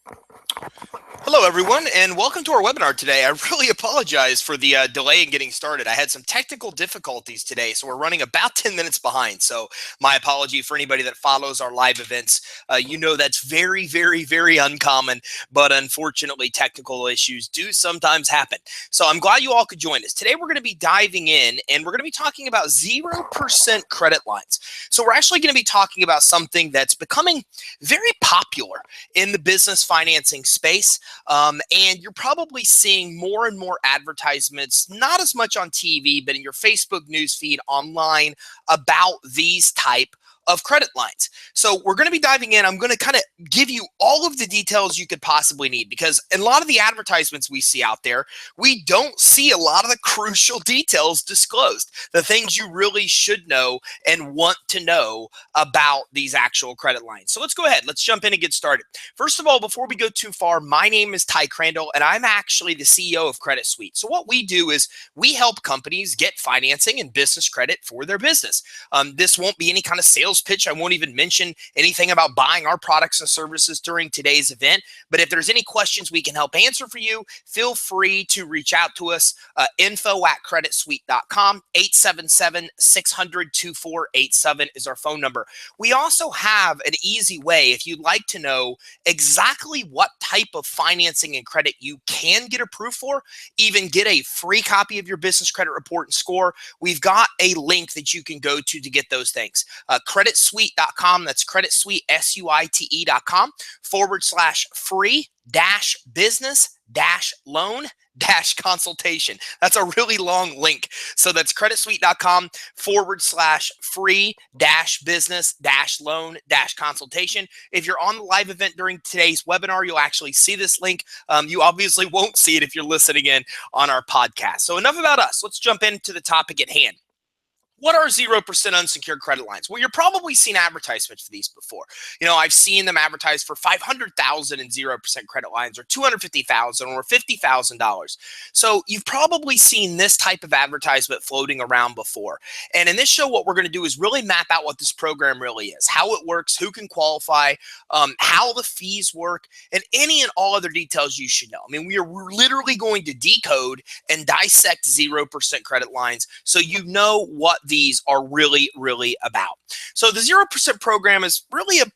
Hello, everyone, and welcome to our webinar today. I really apologize for the delay in getting started. I had some technical difficulties today, so we're running about 10 minutes behind. So my apology for anybody that follows our live events. You know that's very, very, very uncommon, but unfortunately, technical issues do sometimes happen. So I'm glad you all could join us. Today, we're going to be diving in, and we're going to be talking about 0% credit lines. So we're actually going to be talking about something that's becoming very popular in the business financing space. And you're probably seeing more and more advertisements, not as much on TV, but in your Facebook newsfeed online about these type of credit lines. So we're going to be diving in. I'm going to kind of give you all of the details you could possibly need, because in a lot of the advertisements we see out there, we don't see a lot of the crucial details disclosed, the things you really should know and want to know about these actual credit lines. So let's go ahead. Let's jump in and get started. First of all, before we go too far, my name is Ty Crandall, and I'm actually the CEO of Credit Suite. So what we do is we help companies get financing and business credit for their business. This won't be any kind of sales pitch. I won't even mention anything about buying our products and services during today's event. But if there's any questions we can help answer for you, feel free to reach out to us. Info@creditsuite.com. 877-600-2487 is our phone number. We also have an easy way if you'd like to know exactly what type of financing and credit you can get approved for, even get a free copy of your business credit report and score. We've got a link that you can go to get those things. Creditsuite.com. That's creditsuite, SUITE.com/free business loan consultation. That's a really long link. So that's creditsuite.com/free business loan consultation. If you're on the live event during today's webinar, you'll actually see this link. You obviously won't see it if you're listening in on our podcast. So enough about us. Let's jump into the topic at hand. What are 0% unsecured credit lines? Well, you're probably seen advertisements for these before. You know, I've seen them advertised for $500,000 in 0% credit lines, or $250,000 or $50,000. So you've probably seen this type of advertisement floating around before. And in this show, what we're going to do is really map out what this program really is, how it works, who can qualify, how the fees work, and any and all other details you should know. I mean, we're literally going to decode and dissect 0% credit lines so you know what these are really, really about. So the 0% program is really a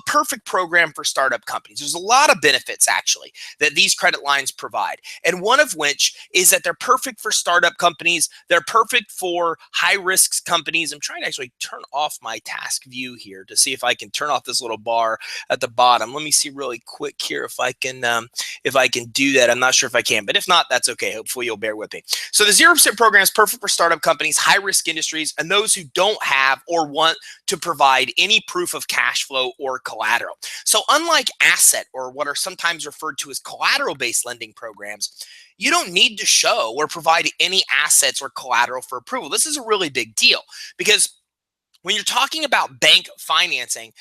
perfect program for startup companies. There's a lot of benefits, actually, that these credit lines provide. And one of which is that they're perfect for startup companies. They're perfect for high-risk companies. I'm trying to actually turn off my task view here to see if I can turn off this little bar at the bottom. Let me see really quick here if I can do that. I'm not sure if I can, but if not, that's okay. Hopefully you'll bear with me. So the 0% program is perfect for startup companies, high-risk industries, and those who don't have or want to provide any proof of cash flow or collateral. So unlike asset, or what are sometimes referred to as collateral-based lending programs, you don't need to show or provide any assets or collateral for approval. This is a really big deal, because when you're talking about bank financing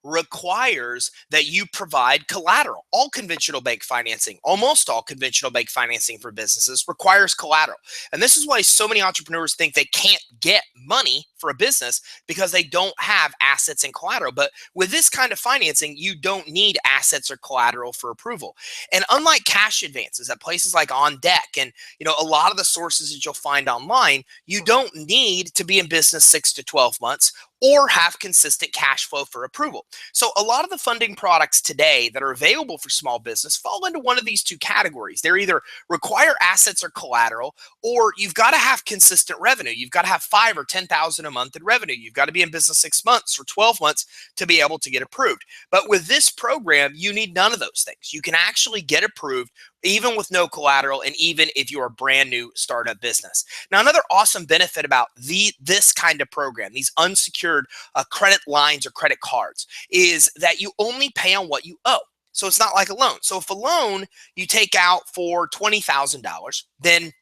requires that you provide collateral. All conventional bank financing, almost all conventional bank financing for businesses, requires collateral. And this is why so many entrepreneurs think they can't get money for a business, because they don't have assets and collateral. But with this kind of financing, you don't need assets or collateral for approval. And unlike cash advances at places like On Deck and a lot of the sources that you'll find online, you don't need to be in business 6 to 12 months or have consistent cash flow for approval. So a lot of the funding products today that are available for small business fall into one of these two categories. They're either require assets or collateral, or you've got to have consistent revenue. You've got to have 5 or 10,000 a month in revenue. You've got to be in business 6 months or 12 months to be able to get approved. But with this program, you need none of those things. You can actually get approved even with no collateral, and even if you're a brand new startup business. Now, another awesome benefit about this kind of program, these unsecured credit lines or credit cards, is that you only pay on what you owe. So it's not like a loan. So if a loan you take out for $20,000, then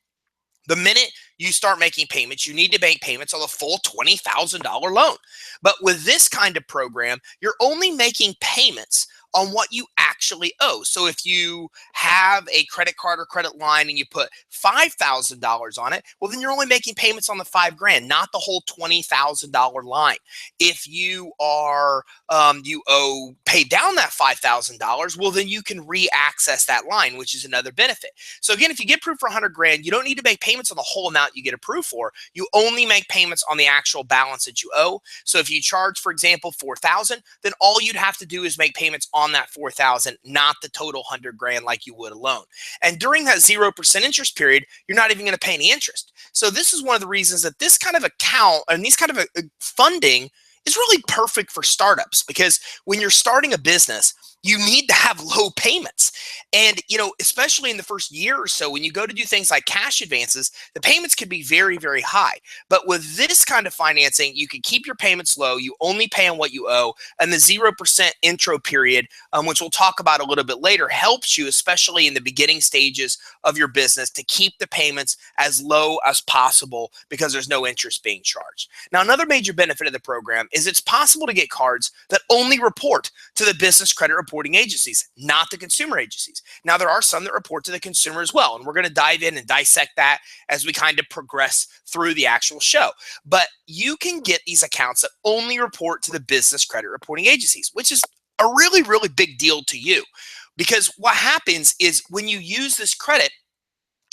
the minute you start making payments, you need to make payments on the full $20,000 loan. But with this kind of program, you're only making payments on what you actually actually owe. So if you have a credit card or credit line and you put $5,000 on it, well, then you're only making payments on the $5,000, not the whole $20,000 line. If you are you owe pay down that $5,000, well, then you can re-access that line, which is another benefit. So again, if you get approved for 100 grand, you don't need to make payments on the whole amount you get approved for. You only make payments on the actual balance that you owe. So if you charge, for example, 4,000, then all you'd have to do is make payments on that 4,000, not the total 100 grand like you would a loan. And during that 0% interest period, you're not even going to pay any interest. So this is one of the reasons that this kind of account and these kind of funding is really perfect for startups, because when you're starting a business, you need to have low payments. And, especially in the first year or so, when you go to do things like cash advances, the payments could be very, very high. But with this kind of financing, you can keep your payments low. You only pay on what you owe. And the 0% intro period, which we'll talk about a little bit later, helps you, especially in the beginning stages of your business, to keep the payments as low as possible because there's no interest being charged. Now, another major benefit of the program is it's possible to get cards that only report to the business credit reporting agencies, not the consumer agencies. Now, there are some that report to the consumer as well, and we're going to dive in and dissect that as we kind of progress through the actual show. But you can get these accounts that only report to the business credit reporting agencies, which is a really, really big deal to you, because what happens is when you use this credit,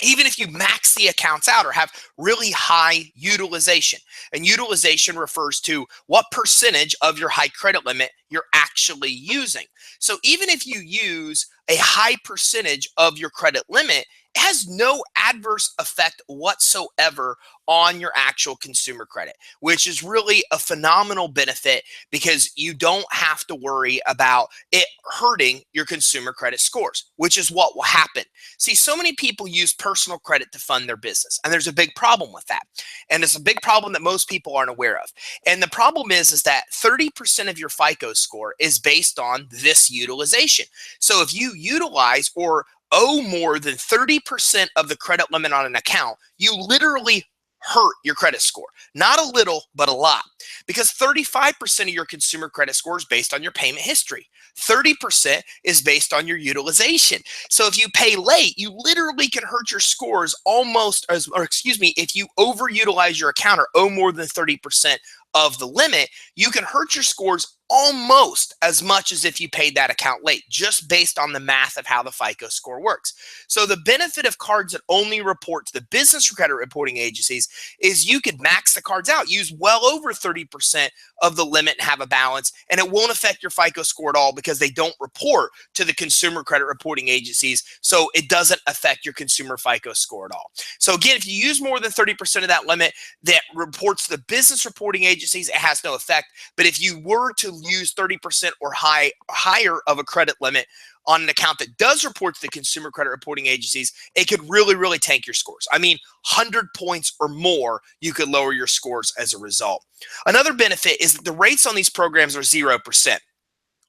even if you max the accounts out or have really high utilization, and utilization refers to what percentage of your high credit limit you're actually using. So even if you use a high percentage of your credit limit, it has no adverse effect whatsoever on your actual consumer credit, which is really a phenomenal benefit because you don't have to worry about it hurting your consumer credit scores, which is what will happen. See, so many people use personal credit to fund their business, and there's a big problem with that. And it's a big problem that most people aren't aware of. And the problem is that 30% of your FICO score is based on this utilization. So if you utilize or owe more than 30% of the credit limit on an account, you literally hurt your credit score. Not a little, but a lot. Because 35% of your consumer credit score is based on your payment history. 30% is based on your utilization. So if you pay late, you literally can hurt your scores almost as, or excuse me, if you overutilize your account or owe more than 30% of the limit, you can hurt your scores almost as much as if you paid that account late, just based on the math of how the FICO score works. So the benefit of cards that only report to the business credit reporting agencies is you could max the cards out, use well over 30% of the limit and have a balance, and it won't affect your FICO score at all because they don't report to the consumer credit reporting agencies, so it doesn't affect your consumer FICO score at all. So again, if you use more than 30% of that limit that reports to the business reporting agencies, it has no effect. But if you were to use 30% or higher of a credit limit on an account that does report to the consumer credit reporting agencies, it could really, really tank your scores. I mean, 100 points or more, you could lower your scores as a result. Another benefit is that the rates on these programs are 0%.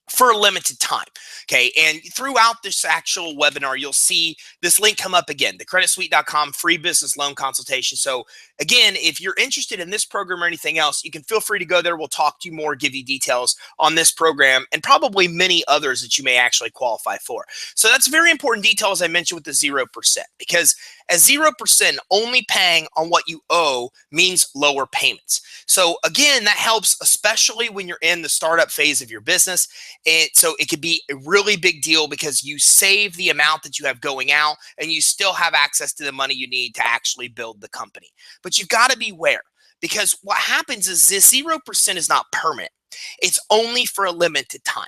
For a limited time. Okay. And throughout this actual webinar, you'll see this link come up again, thecreditsuite.com free business loan consultation. So again, if you're interested in this program or anything else, you can feel free to go there. We'll talk to you more, give you details on this program and probably many others that you may actually qualify for. So that's a very important detail, as I mentioned, with the 0%, because at 0%, only paying on what you owe means lower payments. So again, that helps, especially when you're in the startup phase of your business. So it could be a really big deal because you save the amount that you have going out and you still have access to the money you need to actually build the company. But you've got to beware, because what happens is this 0% is not permanent. It's only for a limited time.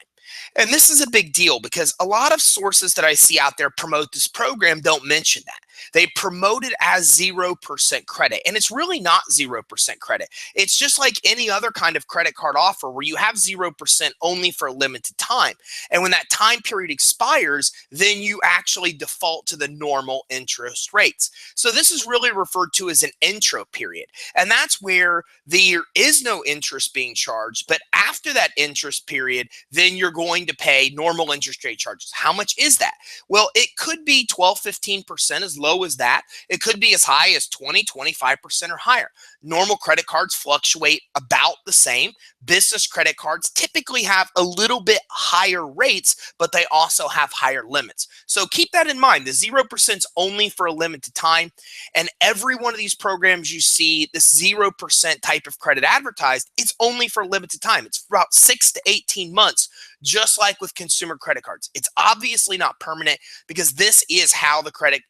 And this is a big deal because a lot of sources that I see out there promote this program don't mention that. They promote it as 0% credit, and it's really not 0% credit. It's just like any other kind of credit card offer where you have 0% only for a limited time. And when that time period expires, then you actually default to the normal interest rates. So this is really referred to as an intro period. And that's where there is no interest being charged. But after that interest period, then you're going to pay normal interest rate charges. How much is that? Well, it could be 12, 15%, as low as that. It could be as high as 20, 25% or higher. Normal credit cards fluctuate about the same. Business credit cards typically have a little bit higher rates, but they also have higher limits. So keep that in mind. The 0% is only for a limited time. And every one of these programs you see, this 0% type of credit advertised, it's only for a limited time. It's for about 6 to 18 months, just like with consumer credit cards. It's obviously not permanent because this is how the credit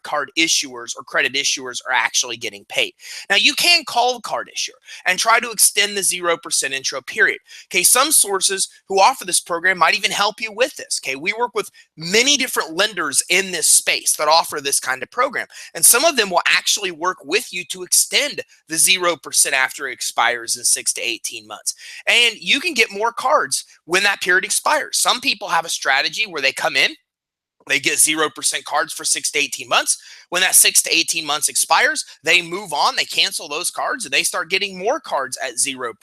card issuers or credit issuers are actually getting paid. Now, you can call the card issuer and try to extend the 0% intro period. Okay, some sources who offer this program might even help you with this. Okay, we work with many different lenders in this space that offer this kind of program, and some of them will actually work with you to extend the 0% after it expires in 6 to 18 months. And you can get more cards when that period expires. Some people have a strategy where they come in, they get 0% cards for 6 to 18 months. When that 6 to 18 months expires, they move on, they cancel those cards, and they start getting more cards at 0%.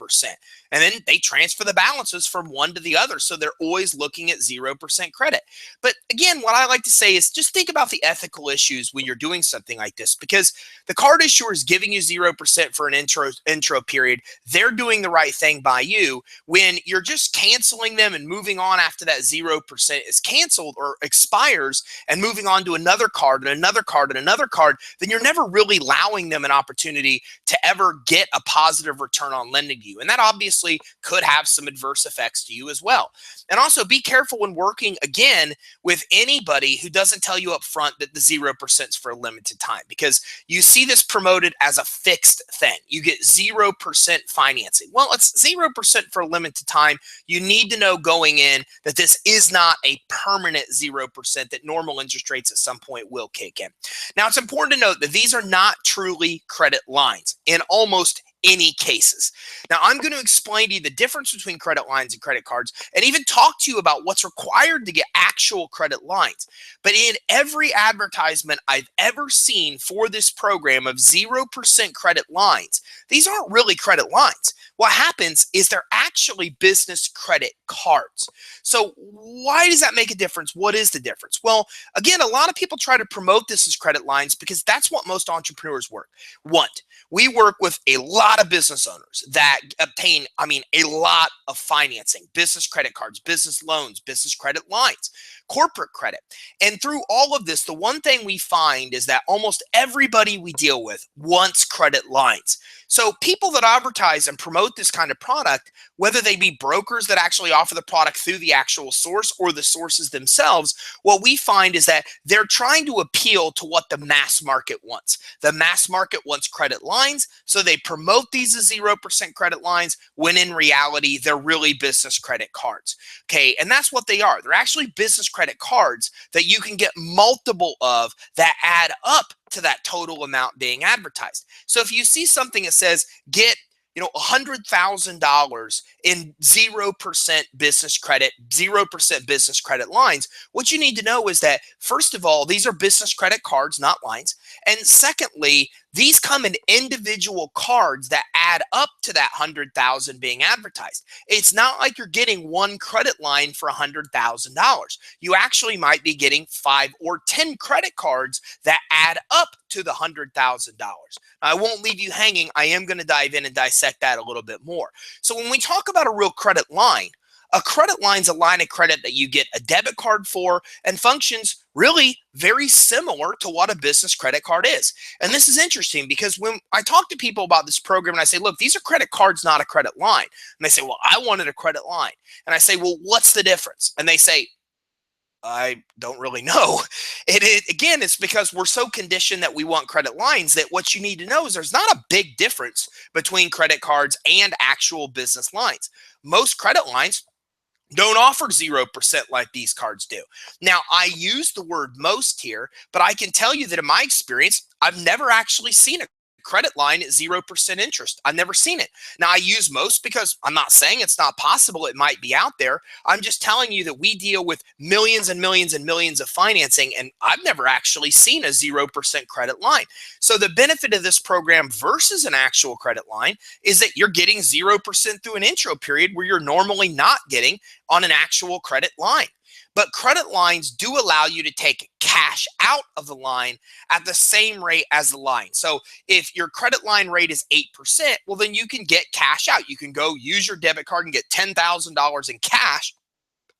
And then they transfer the balances from one to the other. So they're always looking at 0% credit. But again, what I like to say is just think about the ethical issues when you're doing something like this, because the card issuer is giving you 0% for an intro period. They're doing the right thing by you. When you're just canceling them and moving on after that 0% is canceled or expires and moving on to another card and another card and another card, then you're never really allowing them an opportunity to ever get a positive return on lending to you. And that obviously could have some adverse effects to you as well. And also be careful when working, again, with anybody who doesn't tell you up front that the 0% is for a limited time, because you see this promoted as a fixed thing. You get 0% financing. Well, it's 0% for a limited time. You need to know going in that this is not a permanent 0%, that normal interest rates at some point will kick in. Now, it's important to note that these are not truly credit lines in almost any cases. Now, I'm going to explain to you the difference between credit lines and credit cards, and even talk to you about what's required to get actual credit lines. But in every advertisement I've ever seen for this program of 0% credit lines, these aren't really credit lines. What happens is they're actually business credit cards. So why does that make a difference? What is the difference? Well, again, a lot of people try to promote this as credit lines because that's what most entrepreneurs want. We work with a lot of business owners that obtain, a lot of financing, business credit cards, business loans, business credit lines, corporate credit. And through all of this, the one thing we find is that almost everybody we deal with wants credit lines. So people that advertise and promote this kind of product, whether they be brokers that actually offer the product through the actual source or the sources themselves, what we find is that they're trying to appeal to what the mass market wants. The mass market wants credit lines, so they promote these as 0% credit lines, when in reality, they're really business credit cards. Okay, and that's what they are. They're actually business credit cards that you can get multiple of that add up to that total amount being advertised. So if you see something that says get $100,000 in 0% business credit, 0% business credit lines, what you need to know is that, first of all, these are business credit cards, not lines. And secondly, these come in individual cards that add up to that 100,000 being advertised. It's not like you're getting one credit line for $100,000. You actually might be getting 5 or 10 credit cards that add up to the $100,000. I won't leave you hanging. I am going to dive in and dissect that a little bit more. So when we talk about a real credit line, a credit line is a line of credit that you get a debit card for and functions really very similar to what a business credit card is. And this is interesting because when I talk to people about this program and I say, look, these are credit cards, not a credit line. And they say, well, I wanted a credit line. And I say, well, what's the difference? And they say, I don't really know. Again, it's because we're so conditioned that we want credit lines that what you need to know is there's not a big difference between credit cards and actual business lines. Most credit lines don't offer 0% like these cards do. Now, I use the word most here, but I can tell you that in my experience, I've never actually seen a credit line at 0% interest. I've never seen it. Now, I use most because I'm not saying it's not possible. It might be out there. I'm just telling you that we deal with millions and millions and millions of financing, and I've never actually seen a 0% credit line. So the benefit of this program versus an actual credit line is that you're getting 0% through an intro period where you're normally not getting on an actual credit line. But credit lines do allow you to take cash out of the line at the same rate as the line. So if your credit line rate is 8%, well, then you can get cash out. You can go use your debit card and get $10,000 in cash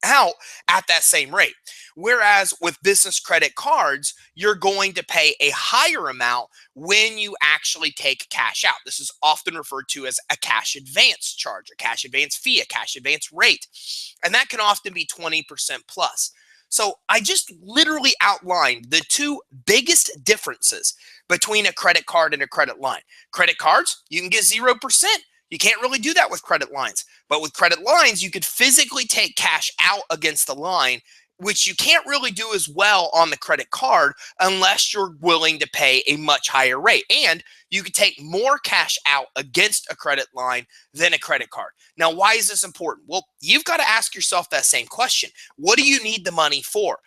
out at that same rate. Whereas with business credit cards, you're going to pay a higher amount when you actually take cash out. This is often referred to as a cash advance charge, a cash advance fee, a cash advance rate. And that can often be 20% plus. So I just literally outlined the two biggest differences between a credit card and a credit line. Credit cards, you can get 0%. You can't really do that with credit lines. But with credit lines, you could physically take cash out against the line, which you can't really do as well on the credit card unless you're willing to pay a much higher rate. And you could take more cash out against a credit line than a credit card. Now, why is this important? Well, you've got to ask yourself that same question. What do you need the money for?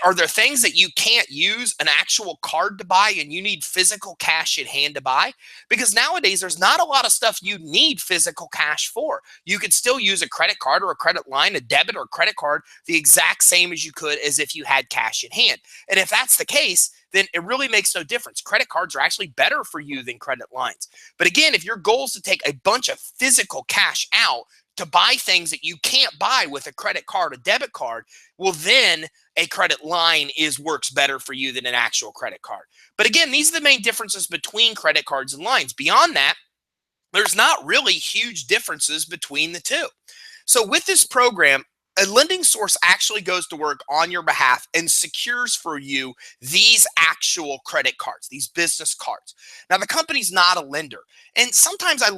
Are there things that you can't use an actual card to buy and you need physical cash in hand to buy? Because nowadays, there's not a lot of stuff you need physical cash for. You could still use a credit card or a credit line, a debit or credit card, the exact same as you could as if you had cash in hand. And if that's the case, then it really makes no difference. Credit cards are actually better for you than credit lines. But again, if your goal is to take a bunch of physical cash out to buy things that you can't buy with a credit card or debit card, well, then a credit line works better for you than an actual credit card. But again, these are the main differences between credit cards and lines. Beyond that, there's not really huge differences between the two. So with this program, a lending source actually goes to work on your behalf and secures for you these actual credit cards, these business cards. Now, the company's not a lender. And sometimes I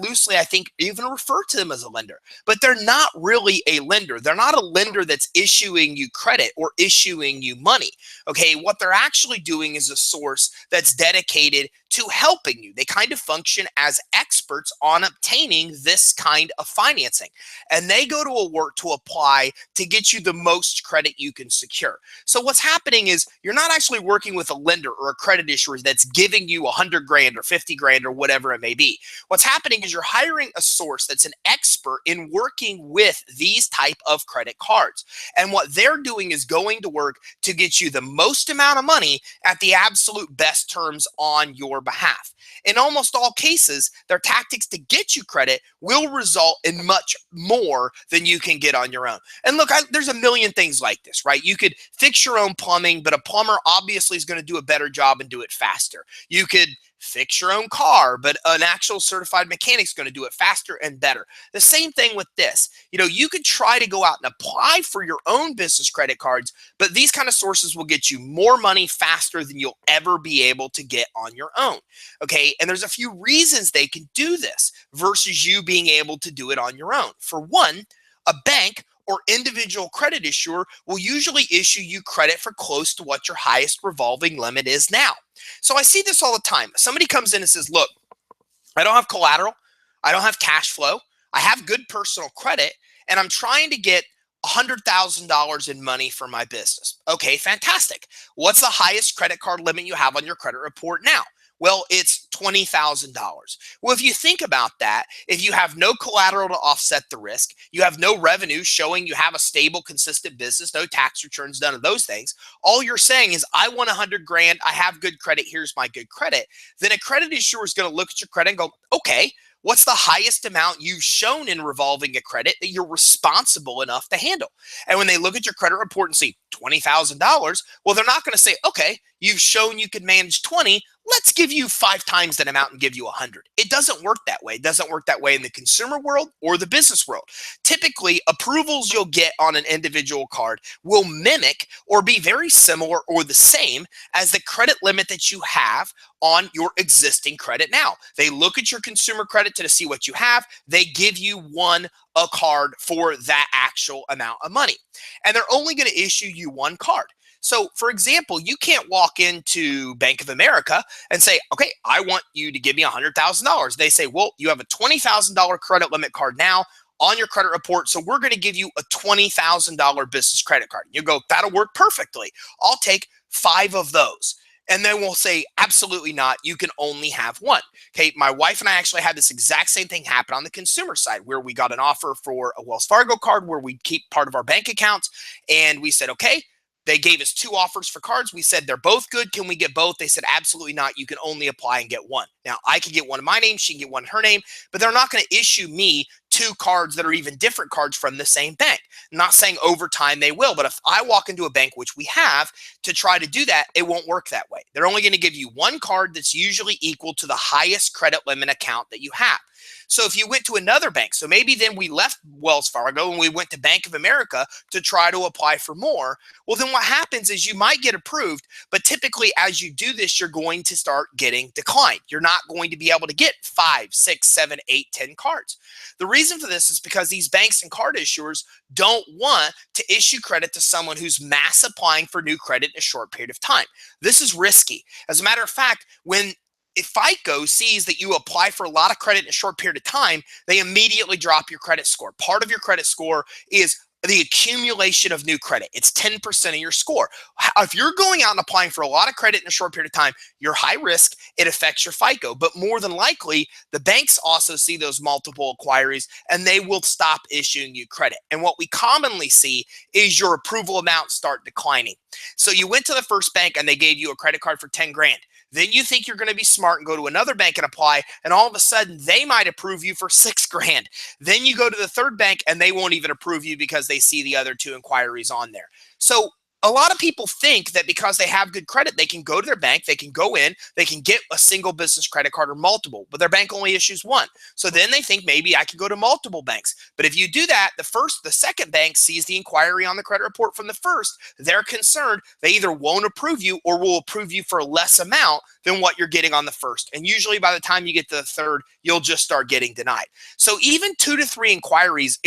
think, even refer to them as a lender, but they're not really a lender. They're not a lender that's issuing you credit or issuing you money. Okay, what they're actually doing is a source that's dedicated to helping you. They kind of function as experts on obtaining this kind of financing. And they go to a work to apply to get you the most credit you can secure. So what's happening is you're not actually working with a lender or a credit issuer that's giving you 100 grand or 50 grand or whatever it may be. What's happening is you're hiring a source that's an expert in working with these type of credit cards. And what they're doing is going to work to get you the most amount of money at the absolute best terms on your behalf. In almost all cases, their tactics to get you credit will result in much more than you can get on your own. And look, there's a million things like this, right? You could fix your own plumbing, but a plumber obviously is going to do a better job and do it faster. You could fix your own car, but an actual certified mechanic is going to do it faster and better. The same thing with this. You could try to go out and apply for your own business credit cards, but these kind of sources will get you more money faster than you'll ever be able to get on your own. Okay, and there's a few reasons they can do this versus you being able to do it on your own. For one, a bank or individual credit issuer will usually issue you credit for close to what your highest revolving limit is now. So I see this all the time. Somebody comes in and says, look, I don't have collateral. I don't have cash flow. I have good personal credit, and I'm trying to get $100,000 in money for my business. Okay, fantastic. What's the highest credit card limit you have on your credit report now? Well, it's $20,000. Well, if you think about that, if you have no collateral to offset the risk, you have no revenue showing you have a stable, consistent business, no tax returns, none of those things, all you're saying is, I want 100 grand, I have good credit, here's my good credit. Then a credit issuer is going to look at your credit and go, okay, what's the highest amount you've shown in revolving a credit that you're responsible enough to handle? And when they look at your credit report and see $20,000, well, they're not going to say, okay, you've shown you can manage 20. Let's give you 5 times that amount and give you 100. It doesn't work that way. It doesn't work that way in the consumer world or the business world. Typically, approvals you'll get on an individual card will mimic or be very similar or the same as the credit limit that you have on your existing credit now. They look at your consumer credit to see what you have. They give you a card for that actual amount of money. And they're only going to issue you one card. So, for example, you can't walk into Bank of America and say, okay, I want you to give me $100,000. They say, well, you have a $20,000 credit limit card now on your credit report. So we're going to give you a $20,000 business credit card. You go, that'll work perfectly. I'll take 5 of those. And then we'll say, absolutely not. You can only have one. Okay. My wife and I actually had this exact same thing happen on the consumer side where we got an offer for a Wells Fargo card where we keep part of our bank accounts. And we said, okay, they gave us 2 offers for cards. We said, they're both good. Can we get both? They said, absolutely not. You can only apply and get one. Now, I can get one in my name. She can get one in her name, but they're not going to issue me 2 cards that are even different cards from the same bank. I'm not saying over time they will, but if I walk into a bank, which we have, to try to do that, it won't work that way. They're only going to give you 1 card that's usually equal to the highest credit limit account that you have. So if you went to another bank, so maybe then we left Wells Fargo and we went to Bank of America to try to apply for more. Well, then what happens is you might get approved, but typically as you do this, you're going to start getting declined. You're not going to be able to get 5, 6, 7, 8, 10 cards. The reason for this is because these banks and card issuers don't want to issue credit to someone who's mass applying for new credit in a short period of time. This is risky. As a matter of fact, when if FICO sees that you apply for a lot of credit in a short period of time, they immediately drop your credit score. Part of your credit score is the accumulation of new credit. It's 10% of your score. If you're going out and applying for a lot of credit in a short period of time, you're high risk. It affects your FICO. But more than likely, the banks also see those multiple inquiries and they will stop issuing you credit. And what we commonly see is your approval amounts start declining. So you went to the first bank and they gave you a credit card for 10 grand. Then you think you're going to be smart and go to another bank and apply, and all of a sudden they might approve you for 6 grand. Then you go to the third bank and they won't even approve you because they see the other 2 inquiries on there. So a lot of people think that because they have good credit, they can go to their bank, they can go in, they can get a single business credit card or multiple, but their bank only issues 1. So then they think maybe I can go to multiple banks. But if you do that, the second bank sees the inquiry on the credit report from the first, they're concerned. They either won't approve you or will approve you for a less amount than what you're getting on the first. And usually by the time you get to the third, you'll just start getting denied. So even 2 to 3 inquiries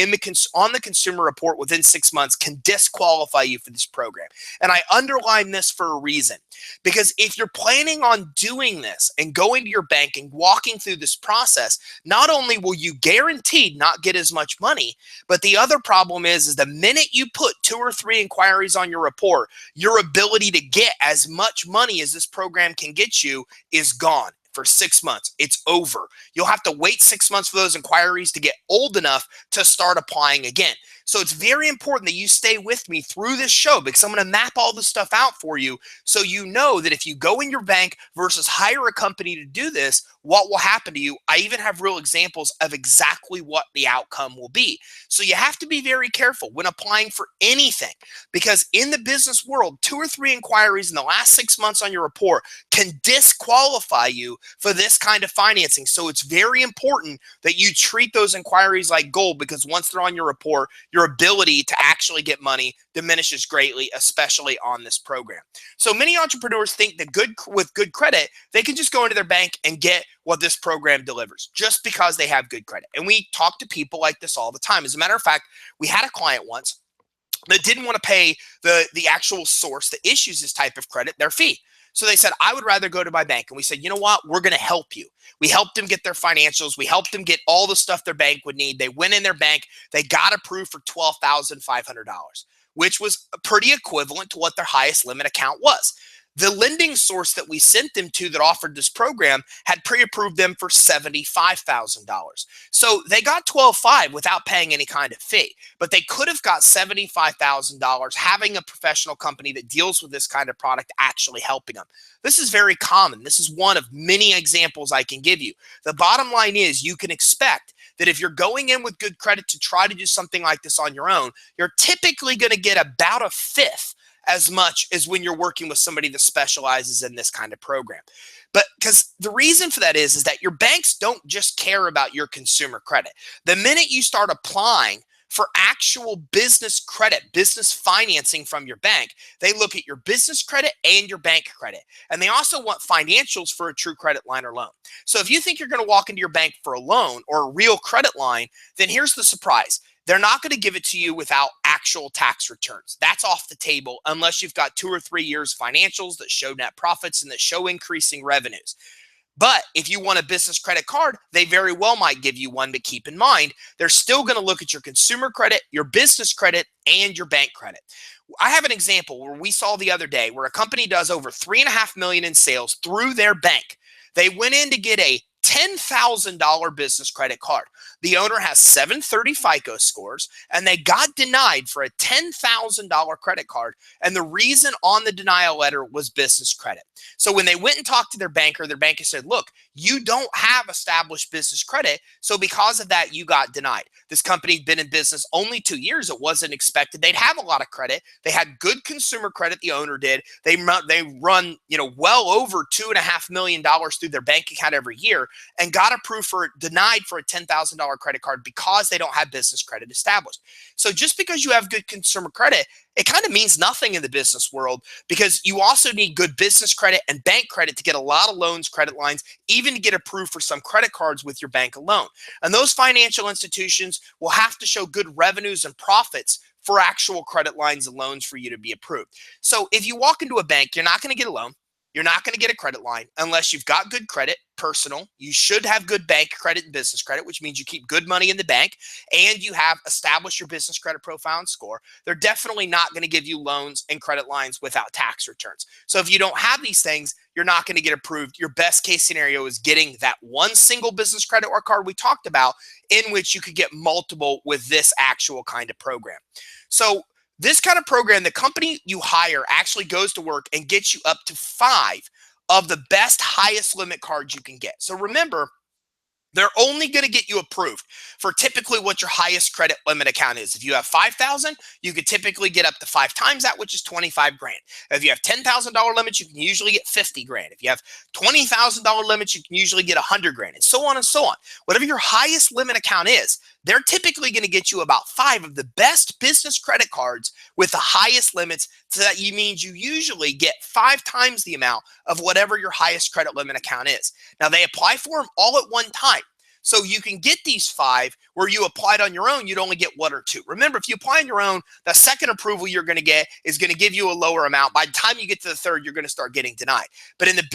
on the consumer report within 6 months can disqualify you for this program. And I underline this for a reason, because if you're planning on doing this and going to your bank and walking through this process, not only will you guaranteed not get as much money, but the other problem is the minute you put 2 or 3 inquiries on your report, your ability to get as much money as this program can get you is gone. For 6 months, it's over. You'll have to wait 6 months for those inquiries to get old enough to start applying again. So it's very important that you stay with me through this show, because I'm going to map all this stuff out for you so you know that if you go in your bank versus hire a company to do this, what will happen to you. I even have real examples of exactly what the outcome will be. So you have to be very careful when applying for anything, because in the business world, 2 or 3 inquiries in the last 6 months on your report can disqualify you for this kind of financing. So it's very important that you treat those inquiries like gold, because once they're on your report, your ability to actually get money diminishes greatly, especially on this program. So many entrepreneurs think that with good credit, they can just go into their bank and get what this program delivers just because they have good credit. And we talk to people like this all the time. As a matter of fact, we had a client once that didn't want to pay the actual source that issues this type of credit their fee. So they said, I would rather go to my bank. And we said, you know what? We're going to help you. We helped them get their financials. We helped them get all the stuff their bank would need. They went in their bank. They got approved for $12,500, which was pretty equivalent to what their highest limit account was. The lending source that we sent them to that offered this program had pre-approved them for $75,000. So they got $12,500 without paying any kind of fee, but they could have got $75,000 having a professional company that deals with this kind of product actually helping them. This is very common. This is one of many examples I can give you. The bottom line is you can expect that if you're going in with good credit to try to do something like this on your own, you're typically going to get about a fifth as much as when you're working with somebody that specializes in this kind of program. But because the reason for that is that your banks don't just care about your consumer credit. The minute you start applying for actual business credit, business financing from your bank, they look at your business credit and your bank credit. And they also want financials for a true credit line or loan. So if you think you're going to walk into your bank for a loan or a real credit line, then here's the surprise. they're not going to give it to you without actual tax returns. That's off the table unless you've got 2 or 3 years financials that show net profits and that show increasing revenues. But if you want a business credit card, they very well might give you one, but keep in mind, they're still going to look at your consumer credit, your business credit, and your bank credit. I have an example where we saw the other day where a company does over $3.5 million in sales through their bank. They went in to get a $10,000 business credit card. The owner has 730 FICO scores, and they got denied for a $10,000 credit card. And the reason on the denial letter was business credit. So when they went and talked to their banker said, look, you don't have established business credit. So because of that, you got denied. This company had been in business only 2 years. It wasn't expected they'd have a lot of credit. They had good consumer credit. The owner did. They run, well over $2.5 million through their bank account every year, and got approved denied for a $10,000 credit card because they don't have business credit established. So just because you have good consumer credit, it kind of means nothing in the business world, because you also need good business credit and bank credit to get a lot of loans, credit lines, even to get approved for some credit cards with your bank alone. And those financial institutions will have to show good revenues and profits for actual credit lines and loans for you to be approved. So if you walk into a bank, you're not going to get a loan. You're not going to get a credit line unless you've got good credit, personal. You should have good bank credit and business credit, which means you keep good money in the bank and you have established your business credit profile and score. They're definitely not going to give you loans and credit lines without tax returns. So if you don't have these things, you're not going to get approved. Your best case scenario is getting that one single business credit or card we talked about, in which you could get multiple with this actual kind of program. So this kind of program, the company you hire actually goes to work and gets you up to 5 of the best highest limit cards you can get. So remember, they're only going to get you approved for typically what your highest credit limit account is. If you have 5,000, you could typically get up to 5 times that, which is 25 grand. If you have $10,000 limits, you can usually get 50 grand. If you have $20,000 limits, you can usually get 100 grand, and so on and so on. Whatever your highest limit account is, they're typically going to get you about 5 of the best business credit cards with the highest limits. So that means you usually get 5 times the amount of whatever your highest credit limit account is. Now, they apply for them all at one time. So you can get these 5 where you applied on your own, you'd only get 1 or 2. Remember, if you apply on your own, the second approval you're going to get is going to give you a lower amount. By the time you get to the third, you're going to start getting denied. But in the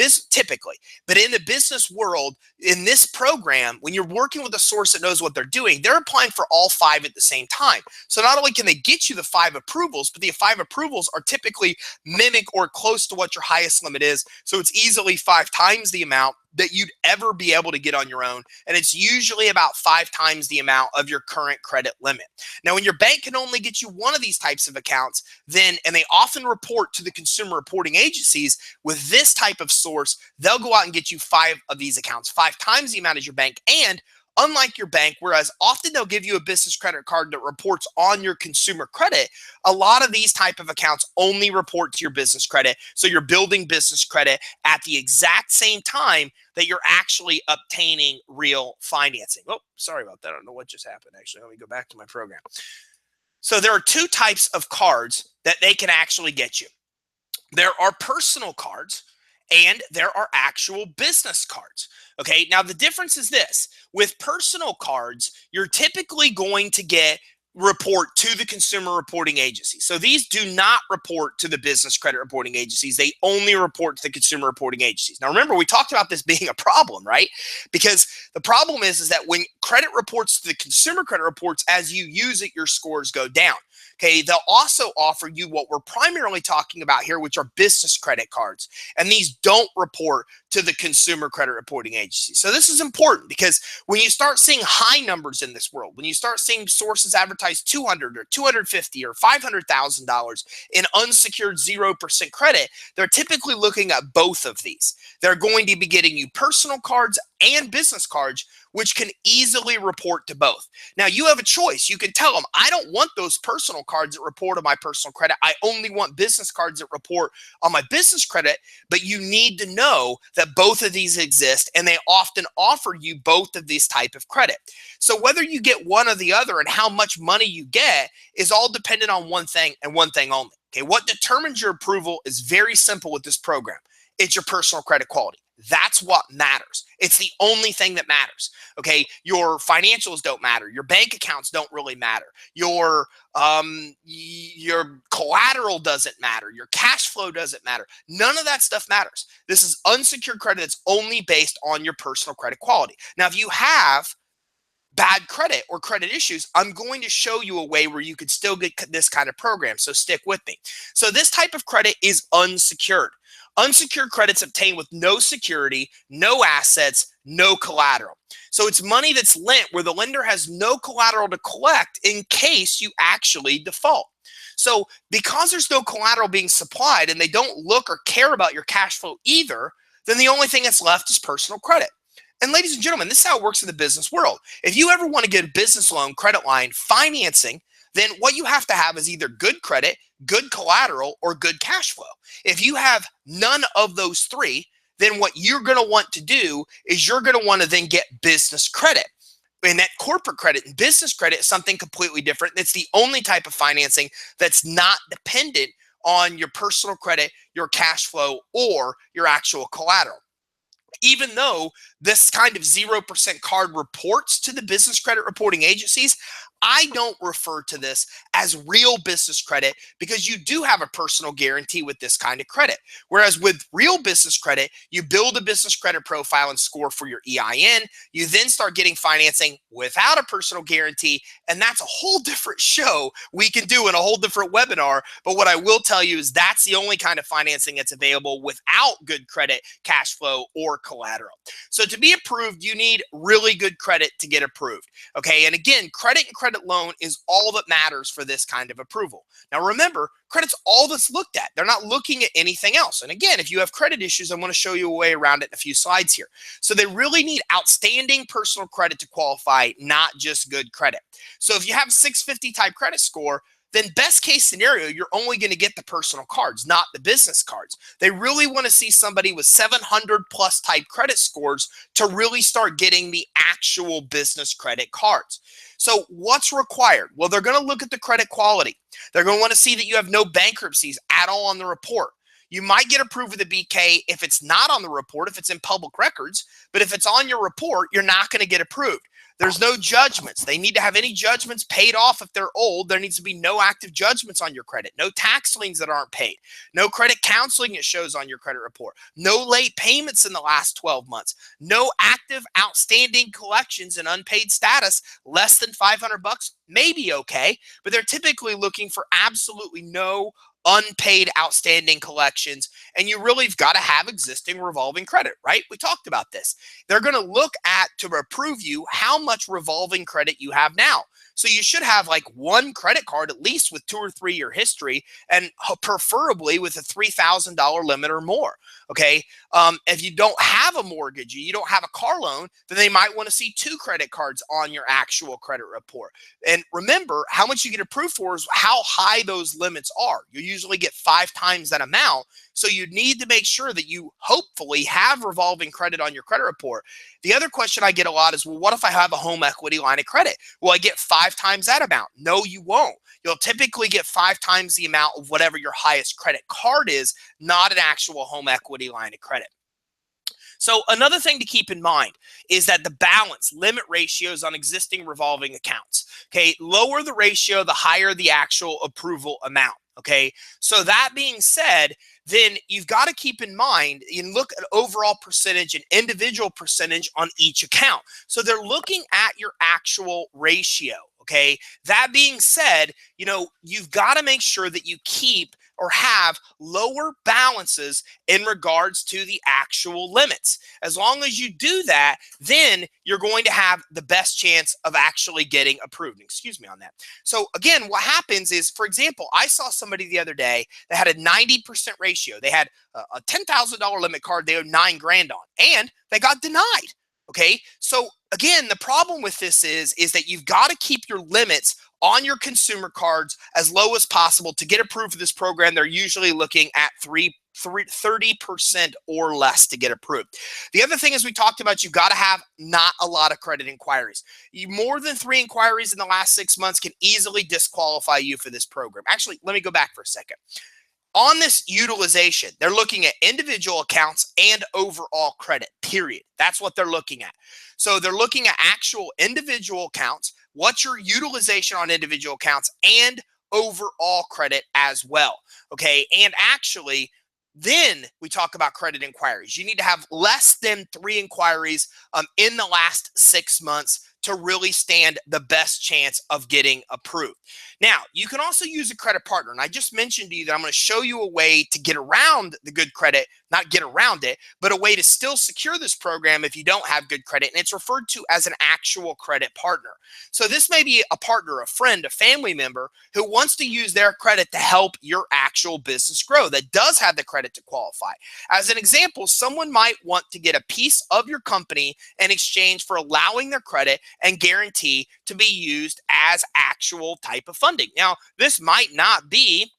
business world, in this program, when you're working with a source that knows what they're doing, they're applying for all 5 at the same time. So not only can they get you the 5 approvals, but the 5 approvals are typically mimic or close to what your highest limit is. So it's easily 5 times the amount that you'd ever be able to get on your own. And it's usually about 5 times the amount of your current credit limit. Now, when your bank can only get you one of these types of accounts, and they often report to the consumer reporting agencies with this type of source, they'll go out and get you 5 of these accounts, 5 times the amount as your bank. And unlike your bank, whereas often they'll give you a business credit card that reports on your consumer credit, a lot of these type of accounts only report to your business credit. So you're building business credit at the exact same time that you're actually obtaining real financing. Oh, sorry about that. I don't know what just happened. Actually, let me go back to my program. So there are 2 types of cards that they can actually get you. There are personal cards, and there are actual business cards. Okay, now the difference is this. With personal cards, you're typically going to report to the consumer reporting agency. So these do not report to the business credit reporting agencies. They only report to the consumer reporting agencies. Now remember, we talked about this being a problem, right? Because the problem is that when credit reports to the consumer credit reports, as you use it, your scores go down. Okay, they'll also offer you what we're primarily talking about here, which are business credit cards. And these don't report to the consumer credit reporting agency. So this is important, because when you start seeing high numbers in this world, when you start seeing sources advertise $200 or $250 or $500,000 in unsecured 0% credit, they're typically looking at both of these. They're going to be getting you personal cards and business cards, which can easily report to both. Now, you have a choice. You can tell them, I don't want those personal cards that report on my personal credit. I only want business cards that report on my business credit. But you need to know that both of these exist, and they often offer you both of these type of credit. So whether you get one or the other and how much money you get is all dependent on one thing and one thing only. Okay, what determines your approval is very simple with this program. It's your personal credit quality. That's what matters. It's the only thing that matters. Okay. Your financials don't matter. Your bank accounts don't really matter. Your collateral doesn't matter. Your cash flow doesn't matter. None of that stuff matters. This is unsecured credit that's only based on your personal credit quality. Now, if you have bad credit or credit issues, I'm going to show you a way where you could still get this kind of program. So stick with me. So this type of credit is unsecured. Unsecured credit's obtained with no security, no assets, no collateral. So it's money that's lent where the lender has no collateral to collect in case you actually default. So because there's no collateral being supplied and they don't look or care about your cash flow either, then the only thing that's left is personal credit. And ladies and gentlemen, this is how it works in the business world. If you ever want to get a business loan, credit line, financing, then what you have to have is either good credit, good collateral, or good cash flow. If you have none of those three, then what you're going to want to do is you're going to want to then get business credit. And that corporate credit and business credit is something completely different. It's the only type of financing that's not dependent on your personal credit, your cash flow, or your actual collateral. Even though this kind of 0% card reports to the business credit reporting agencies, I don't refer to this as real business credit because you do have a personal guarantee with this kind of credit. Whereas with real business credit, you build a business credit profile and score for your EIN. You then start getting financing without a personal guarantee. And that's a whole different show we can do in a whole different webinar. But what I will tell you is that's the only kind of financing that's available without good credit, cash flow, or collateral. So to be approved, you need really good credit to get approved. Okay. And again, credit and credit loan is all that matters for this kind of approval. Now, remember, credit's all that's looked at. They're not looking at anything else. And again, if you have credit issues, I'm going to show you a way around it in a few slides here. So they really need outstanding personal credit to qualify, not just good credit. So if you have a 650 type credit score, then best case scenario, you're only going to get the personal cards, not the business cards. They really want to see somebody with 700 plus type credit scores to really start getting the actual business credit cards. So what's required? Well, they're going to look at the credit quality. They're going to want to see that you have no bankruptcies at all on the report. You might get approved with a BK if it's not on the report, if it's in public records, but if it's on your report, you're not going to get approved. There's no judgments. They need to have any judgments paid off if they're old. There needs to be no active judgments on your credit, no tax liens that aren't paid, no credit counseling it shows on your credit report, no late payments in the last 12 months, no active outstanding collections and unpaid status less than $500 may be okay, but they're typically looking for absolutely no unpaid outstanding collections, and you really have got to have existing revolving credit, right? We talked about this. They're going to look at to approve you how much revolving credit you have now. So you should have like one credit card at least with 2 or 3 year history, and preferably with a $3,000 limit or more. Okay. If you don't have a mortgage, you don't have a car loan, then they might want to see 2 credit cards on your actual credit report. And remember, how much you get approved for is how high those limits are. You usually get 5 times that amount. So you need to make sure that you hopefully have revolving credit on your credit report. The other question I get a lot is, well, what if I have a home equity line of credit? Will I get 5 times that amount? No, you won't. You'll typically get 5 times the amount of whatever your highest credit card is, not an actual home equity line of credit. So another thing to keep in mind is that the balance limit ratios on existing revolving accounts. Okay, lower the ratio, the higher the actual approval amount. Okay, so that being said, then you've got to keep in mind and look at overall percentage and individual percentage on each account. So they're looking at your actual ratio. Okay, that being said, you've got to make sure that you keep or have lower balances in regards to the actual limits. As long as you do that, then you're going to have the best chance of actually getting approved. Excuse me on that. So again, what happens is, for example, I saw somebody the other day that had a 90% ratio. They had a $10,000 limit card they owed $9,000 on, and they got denied. Okay, so again, the problem with this is that you've got to keep your limits on your consumer cards as low as possible to get approved for this program. They're usually looking at 30% or less to get approved. The other thing is, we talked about, you've got to have not a lot of credit inquiries. More than 3 inquiries in the last 6 months can easily disqualify you for this program. Actually, let me go back for a second. On this utilization, they're looking at individual accounts and overall credit, period. That's what they're looking at. So they're looking at actual individual accounts, what's your utilization on individual accounts, and overall credit as well. Okay. And actually, then we talk about credit inquiries. You need to have less than 3 inquiries in the last 6 months to really stand the best chance of getting approved. Now, you can also use a credit partner. And I just mentioned to you that I'm going to show you a way to get around the good credit, not get around it, but a way to still secure this program if you don't have good credit. And it's referred to as an actual credit partner. So this may be a partner, a friend, a family member who wants to use their credit to help your actual business grow, that does have the credit to qualify. As an example, someone might want to get a piece of your company in exchange for allowing their credit and guarantee to be used as actual type of funding. Now, this might not be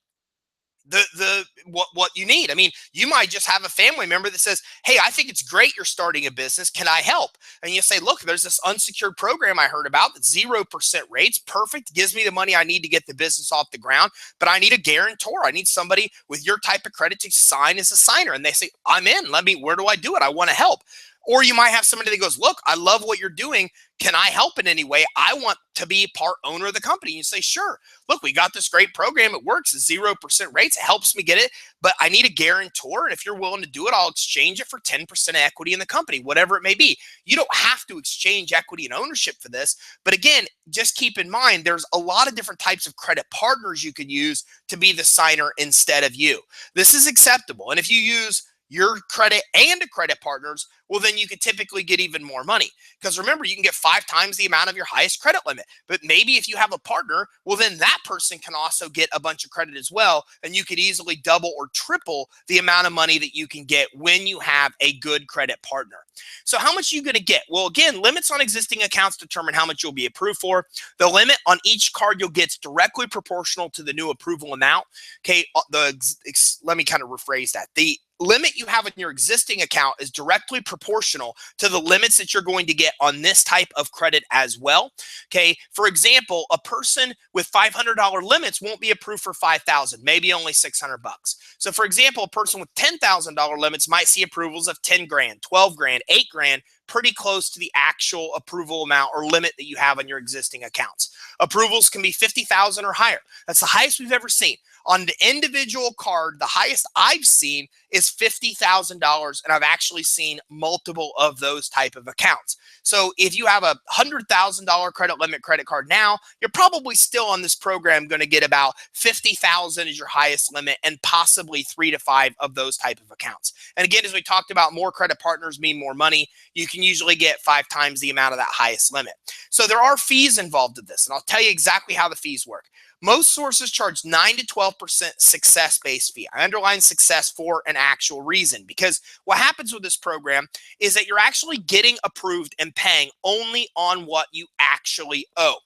what you need. I mean, you might just have a family member that says, "Hey, I think it's great you're starting a business. Can I help?" And you say, "Look, there's this unsecured program I heard about that's 0% rates. Perfect. Gives me the money I need to get the business off the ground, but I need a guarantor. I need somebody with your type of credit to sign as a signer." And they say, "I'm in. Where do I do it? I want to help." Or you might have somebody that goes, "Look, I love what you're doing. Can I help in any way? I want to be part owner of the company." You say, "Sure. Look, we got this great program. It works. It's 0% rates. It helps me get it, but I need a guarantor. And if you're willing to do it, I'll exchange it for 10% equity in the company," whatever it may be. You don't have to exchange equity and ownership for this. But again, just keep in mind, there's a lot of different types of credit partners you could use to be the signer instead of you. This is acceptable. And if you use your credit and a credit partner's, well, then you could typically get even more money. Because remember, you can get 5 times the amount of your highest credit limit. But maybe if you have a partner, well, then that person can also get a bunch of credit as well. And you could easily double or triple the amount of money that you can get when you have a good credit partner. So how much are you going to get? Well, again, limits on existing accounts determine how much you'll be approved for. The limit on each card you'll get is directly proportional to the new approval amount. Okay, let me kind of rephrase that. The limit you have in your existing account is directly proportional to the limits that you're going to get on this type of credit as well. Okay, for example, a person with $500 limits won't be approved for $5,000, maybe only $600. So for example, a person with $10,000 limits might see approvals of 10 grand, 12 grand, 8 grand, pretty close to the actual approval amount or limit that you have on your existing accounts. Approvals can be 50,000 or higher. That's the highest we've ever seen. On the individual card, the highest I've seen is $50,000, and I've actually seen multiple of those type of accounts. So if you have a $100,000 credit limit credit card now, you're probably still on this program going to get about 50,000 as your highest limit, and possibly 3 to 5 of those type of accounts. And again, as we talked about, more credit partners mean more money. You can usually get 5 times the amount of that highest limit. So there are fees involved in this, and I'll tell you exactly how the fees work. Most sources charge 9 to 12% success-based fee. I underline success for an actual reason, because what happens with this program is that you're actually getting approved and paying only on what you actually owe.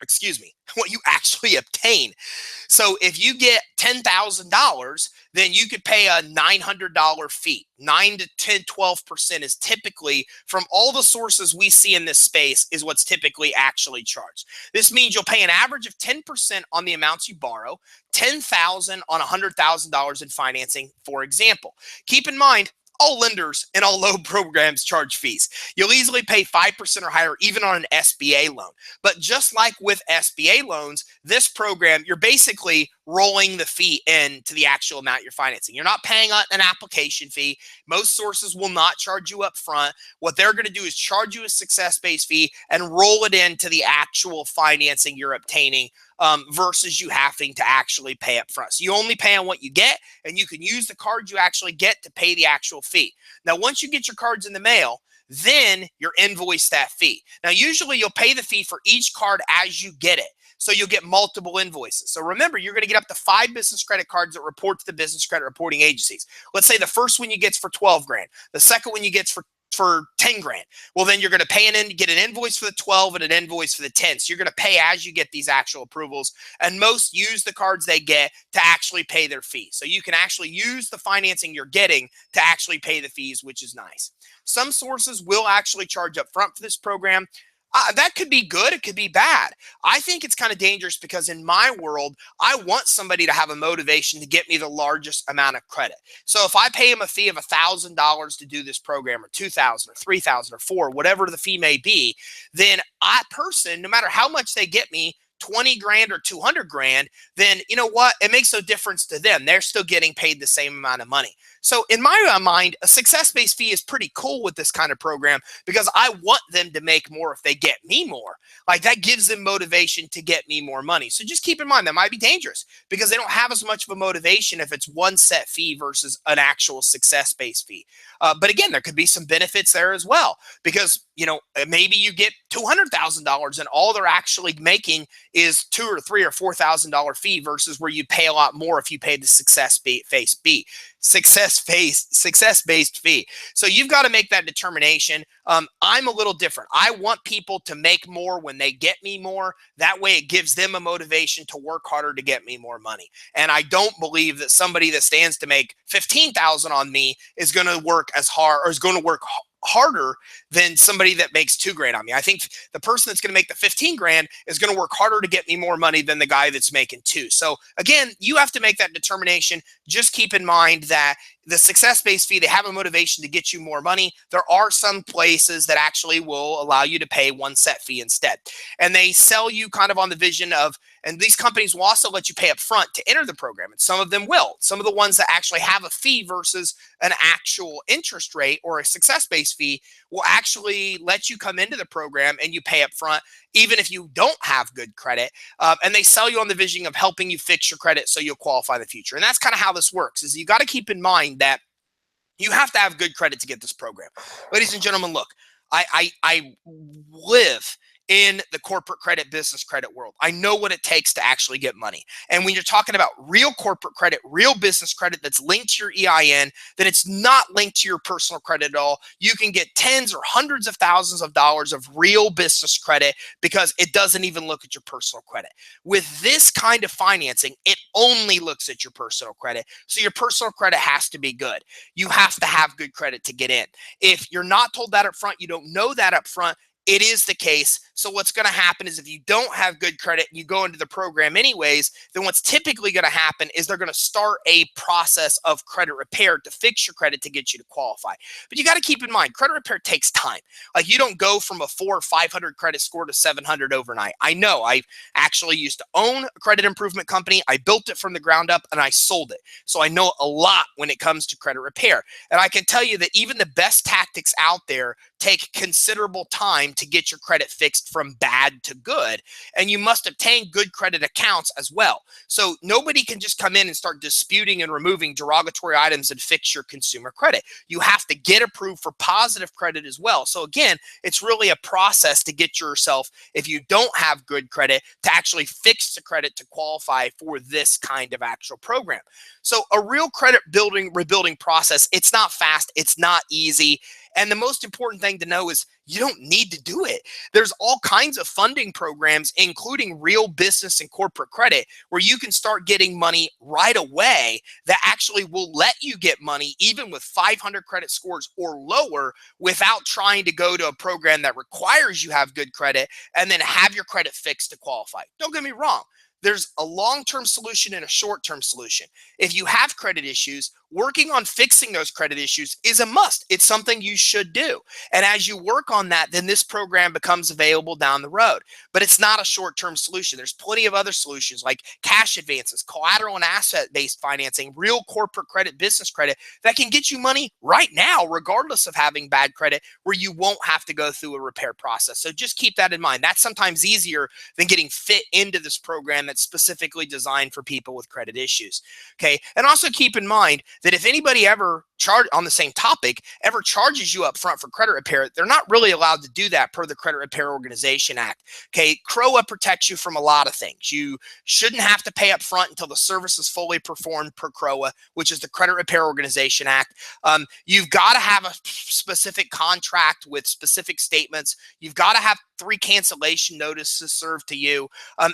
Excuse me, what you actually obtain. So if you get $10,000, then you could pay a $900 fee. 9 to 10, 12% is typically, from all the sources we see in this space, is what's typically actually charged. This means you'll pay an average of 10% on the amounts you borrow, $10,000 on $100,000 in financing, for example. Keep in mind, all lenders and all loan programs charge fees. You'll easily pay 5% or higher even on an SBA loan. But just like with SBA loans, this program, you're basically rolling the fee into the actual amount you're financing. You're not paying an application fee. Most sources will not charge you up front. What they're going to do is charge you a success-based fee and roll it into the actual financing you're obtaining, versus you having to actually pay up front. So you only pay on what you get, and you can use the card you actually get to pay the actual fee. Now, once you get your cards in the mail, then you're invoiced that fee. Now, usually you'll pay the fee for each card as you get it. So you'll get multiple invoices. So remember, you're going to get up to 5 business credit cards that report to the business credit reporting agencies. Let's say the first one you get for 12 grand. The second one you get for 10 grand. Well, then you're going to get an invoice for the 12 and an invoice for the 10. So you're going to pay as you get these actual approvals. And most use the cards they get to actually pay their fees. So you can actually use the financing you're getting to actually pay the fees, which is nice. Some sources will actually charge up front for this program. That could be good. It could be bad. I think it's kind of dangerous because in my world, I want somebody to have a motivation to get me the largest amount of credit. So if I pay them a fee of $1,000 to do this program, or 2,000, or 3,000, or four, whatever the fee may be, then I person, no matter how much they get me, 20 grand or 200 grand, then you know what? It makes no difference to them. They're still getting paid the same amount of money. So in my mind, a success-based fee is pretty cool with this kind of program because I want them to make more if they get me more. Like that gives them motivation to get me more money. So just keep in mind that might be dangerous because they don't have as much of a motivation if it's one set fee versus an actual success-based fee. But again, there could be some benefits there as well because maybe you get $200,000 and all they're actually making is $2 or $3 or $4,000 fee versus where you pay a lot more if you pay the success-based fee. So you've got to make that determination. I'm a little different. I want people to make more when they get me more. That way it gives them a motivation to work harder to get me more money. And I don't believe that somebody that stands to make 15,000 on me is going to work as hard or is going to work harder than somebody that makes 2 grand on me. I think the person that's going to make the 15 grand is going to work harder to get me more money than the guy that's making 2. So again, you have to make that determination. Just keep in mind that the success-based fee, they have a motivation to get you more money. There are some places that actually will allow you to pay one set fee instead. And they sell you kind of on the vision of, and these companies will also let you pay up front to enter the program. And some of them will. Some of the ones that actually have a fee versus an actual interest rate or a success-based fee will actually let you come into the program and you pay up front, even if you don't have good credit. And they sell you on the vision of helping you fix your credit so you'll qualify in the future. And that's kind of how this works, is you got to keep in mind that you have to have good credit to get this program. Ladies and gentlemen, look, I live in the corporate credit, business credit world. I know what it takes to actually get money. And when you're talking about real corporate credit, real business credit that's linked to your EIN, that it's not linked to your personal credit at all, you can get tens or hundreds of thousands of dollars of real business credit because it doesn't even look at your personal credit. With this kind of financing, it only looks at your personal credit. So your personal credit has to be good. You have to have good credit to get in. If you're not told that up front, you don't know that up front, it is the case. So what's going to happen is if you don't have good credit and you go into the program anyways, then what's typically going to happen is they're going to start a process of credit repair to fix your credit to get you to qualify. But you got to keep in mind, credit repair takes time. Like you don't go from a 400 or 500 credit score to 700 overnight. I know I actually used to own a credit improvement company. I built it from the ground up and I sold it. So I know a lot when it comes to credit repair. And I can tell you that even the best tactics out there take considerable time to get your credit fixed from bad to good. And you must obtain good credit accounts as well. So nobody can just come in and start disputing and removing derogatory items and fix your consumer credit. You have to get approved for positive credit as well. So again, it's really a process to get yourself, if you don't have good credit, to actually fix the credit to qualify for this kind of actual program. So a real credit rebuilding process, it's not fast, it's not easy. And the most important thing to know is you don't need to do it. There's all kinds of funding programs, including real business and corporate credit, where you can start getting money right away that actually will let you get money even with 500 credit scores or lower without trying to go to a program that requires you have good credit and then have your credit fixed to qualify. Don't get me wrong. There's a long-term solution and a short-term solution. If you have credit issues, working on fixing those credit issues is a must. It's something you should do. And as you work on that, then this program becomes available down the road. But it's not a short-term solution. There's plenty of other solutions like cash advances, collateral and asset-based financing, real corporate credit, business credit that can get you money right now, regardless of having bad credit, where you won't have to go through a repair process. So just keep that in mind. That's sometimes easier than getting fit into this program that's specifically designed for people with credit issues. Okay. And also keep in mind that if anybody ever on the same topic ever charges you up front for credit repair, they're not really allowed to do that per the Credit Repair Organization Act. Okay, CROA protects you from a lot of things. You shouldn't have to pay up front until the service is fully performed per CROA, which is the Credit Repair Organization Act. You've got to have a specific contract with specific statements. You've got to have 3 cancellation notices served to you.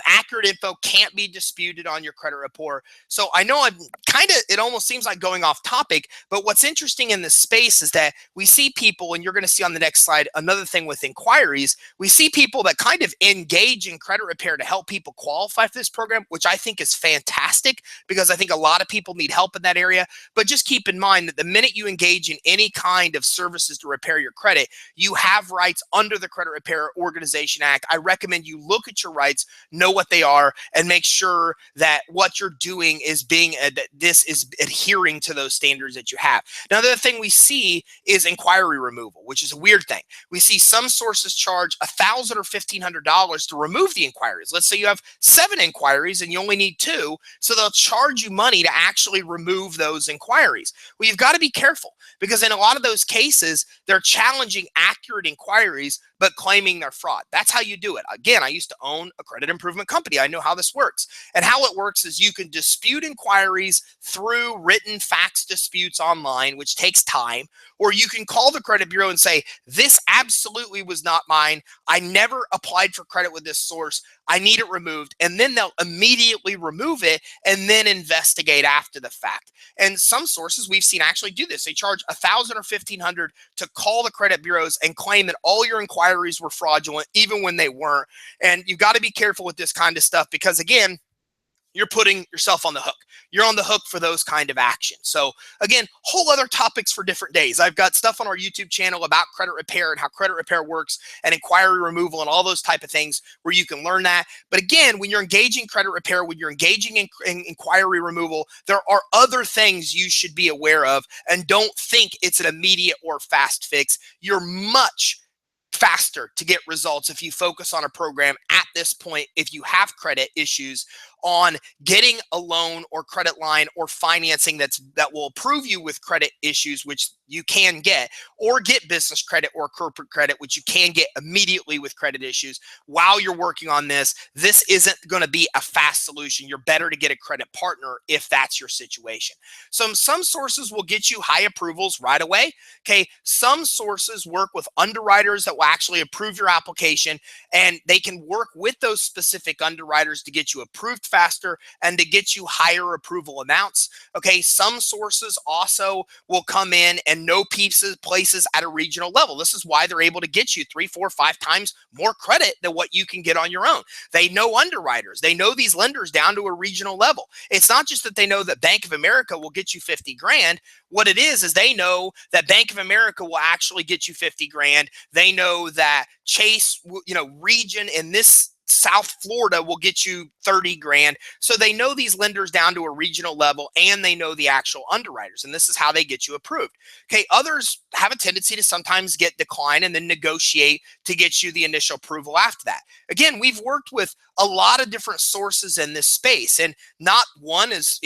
Accurate info can't be disputed on your credit report. So I know I'm it almost seems like going off topic, but what's what's interesting in this space is that we see people, and you're going to see on the next slide another thing with inquiries. We see people that kind of engage in credit repair to help people qualify for this program, which I think is fantastic because I think a lot of people need help in that area. But just keep in mind that the minute you engage in any kind of services to repair your credit, you have rights under the Credit Repair Organization Act. I recommend you look at your rights, know what they are, and make sure that what you're doing is that this is adhering to those standards that you have. Now, the other thing we see is inquiry removal, which is a weird thing. We see some sources charge $1,000 or $1,500 to remove the inquiries. Let's say you have 7 inquiries and you only need 2, so they'll charge you money to actually remove those inquiries. Well, you've got to be careful because in a lot of those cases, they're challenging accurate inquiries but claiming they're fraud. That's how you do it. Again, I used to own a credit improvement company. I know how this works. And how it works is you can dispute inquiries through written fax disputes online, which takes time, or you can call the credit bureau and say, this absolutely was not mine. I never applied for credit with this source. I need it removed. And then they'll immediately remove it and then investigate after the fact. And some sources we've seen actually do this. They charge $1,000 or $1,500 to call the credit bureaus and claim that all your inquiries were fraudulent, even when they weren't. And you've got to be careful with this kind of stuff because, again, you're putting yourself on the hook. You're on the hook for those kind of actions. So again, whole other topics for different days. I've got stuff on our YouTube channel about credit repair and how credit repair works and inquiry removal and all those type of things where you can learn that. But again, when you're engaging credit repair, when you're engaging in inquiry removal, there are other things you should be aware of, and don't think it's an immediate or fast fix. You're much faster to get results if you focus on a program at this point, if you have credit issues, on getting a loan or credit line or financing that will approve you with credit issues, which you can get, or get business credit or corporate credit, which you can get immediately with credit issues. While you're working on this isn't going to be a fast solution. You're better to get a credit partner if that's your situation. Some sources will get you high approvals right away. Okay. Some sources work with underwriters that will actually approve your application, and they can work with those specific underwriters to get you approved faster and to get you higher approval amounts. Okay. Some sources also will come in and know places at a regional level. This is why they're able to get you 3, 4, 5 times more credit than what you can get on your own. They know underwriters. They know these lenders down to a regional level. It's not just that they know that Bank of America will get you 50 grand. What it is they know that Bank of America will actually get you 50 grand. They know that Chase, region in this South Florida will get you 30 grand. So they know these lenders down to a regional level, and they know the actual underwriters, and this is how they get you approved. Okay. Others have a tendency to sometimes get declined and then negotiate to get you the initial approval after that. Again, we've worked with a lot of different sources in this space, and not one is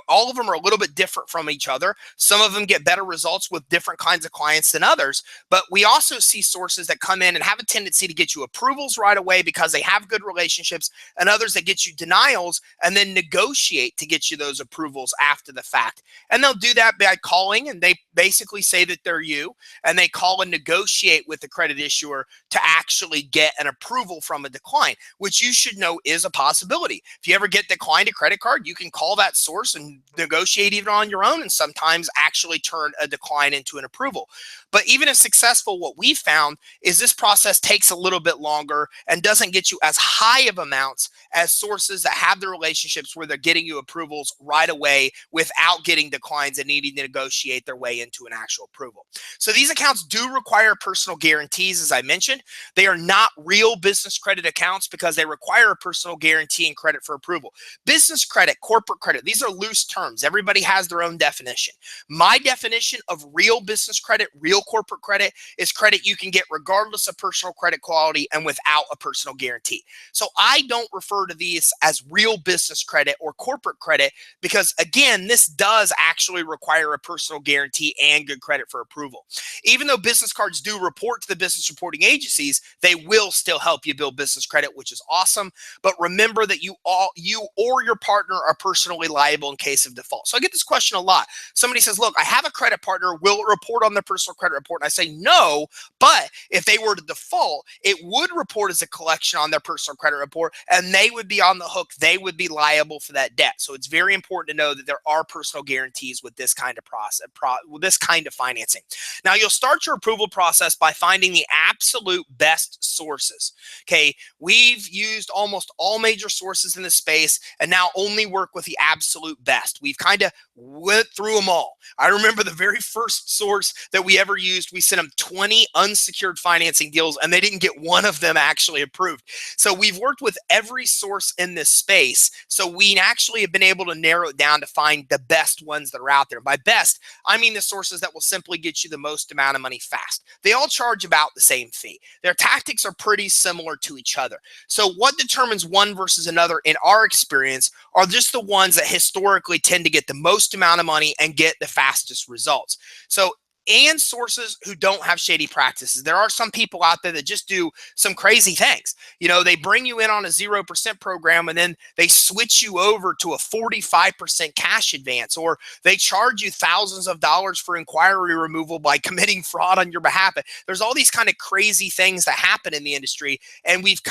all of them are a little bit different from each other. Some of them get better results with different kinds of clients than others, but we also see sources that come in and have a tendency to get you approvals right away because they have good relationships, and others that get you denials and then negotiate to get you those approvals after the fact. And they'll do that by calling, and they basically say that they're you, and they call and negotiate with the credit issuer to actually get an approval from a decline, which you should know is a possibility. If you ever get declined a credit card, you can call that source and negotiate even on your own, and sometimes actually turn a decline into an approval. But even if successful, what we found is this process takes a little bit longer and doesn't get you as high of amounts as sources that have the relationships where they're getting you approvals right away without getting declines and needing to negotiate their way into an actual approval. So these accounts do require personal guarantees, as I mentioned. They are not real business credit accounts because they require a personal guarantee and credit for approval. Business credit, corporate credit, these are loose terms. Everybody has their own definition. My definition of real business credit, real corporate credit, is credit you can get regardless of personal credit quality and without a personal guarantee. So I don't refer to these as real business credit or corporate credit because, again, this does actually require a personal guarantee and good credit for approval. Even though business cards do report to the business reporting agencies, they will still help you build business credit, which is awesome. But remember that you or your partner are personally liable in case of default. So I get this question a lot. Somebody says, look, I have a credit partner. Will it report on their personal credit report? And I say, no, but if they were to default, it would report as a collection on their personal credit report, and they would be on the hook. They would be liable for that debt. So it's very important to know that there are personal guarantees with this kind of process, with this kind of financing. Now, you'll start your approval process by finding the absolute best sources. Okay, we've used almost all major sources in this space and now only work with the absolute best. We've kind of went through them all. I remember the very first source that we ever used, we sent them 20 unsecured financing deals and they didn't get one of them actually approved. So we've worked with every source in this space. So we actually have been able to narrow it down to find the best ones that are out there. By best, I mean the sources that will simply get you the most amount of money fast. They all charge about the same fee. Their tactics are pretty similar to each other. So what determines one versus another in our experience are just the ones that historically tend to get the most amount of money and get the fastest results. So, and sources who don't have shady practices. There are some people out there that just do some crazy things. You know, they bring you in on a 0% program and then they switch you over to a 45% cash advance, or they charge you thousands of dollars for inquiry removal by committing fraud on your behalf. There's all these kind of crazy things that happen in the industry, and we've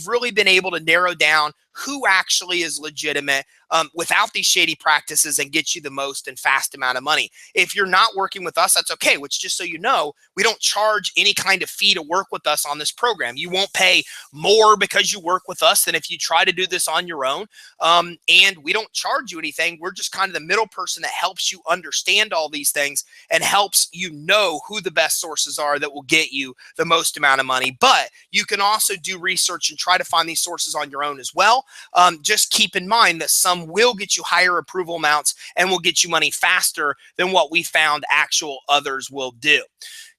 really been able to narrow down who actually is legitimate without these shady practices and get you the most and fast amount of money. If you're not working with us, that's okay, which, just so you know, we don't charge any kind of fee to work with us on this program. You won't pay more because you work with us than if you try to do this on your own. And we don't charge you anything. We're just kind of the middle person that helps you understand all these things and helps you know who the best sources are that will get you the most amount of money. But you can also do research and try to find these sources on your own as well. Just keep in mind that some will get you higher approval amounts and will get you money faster than what we found actual others will do.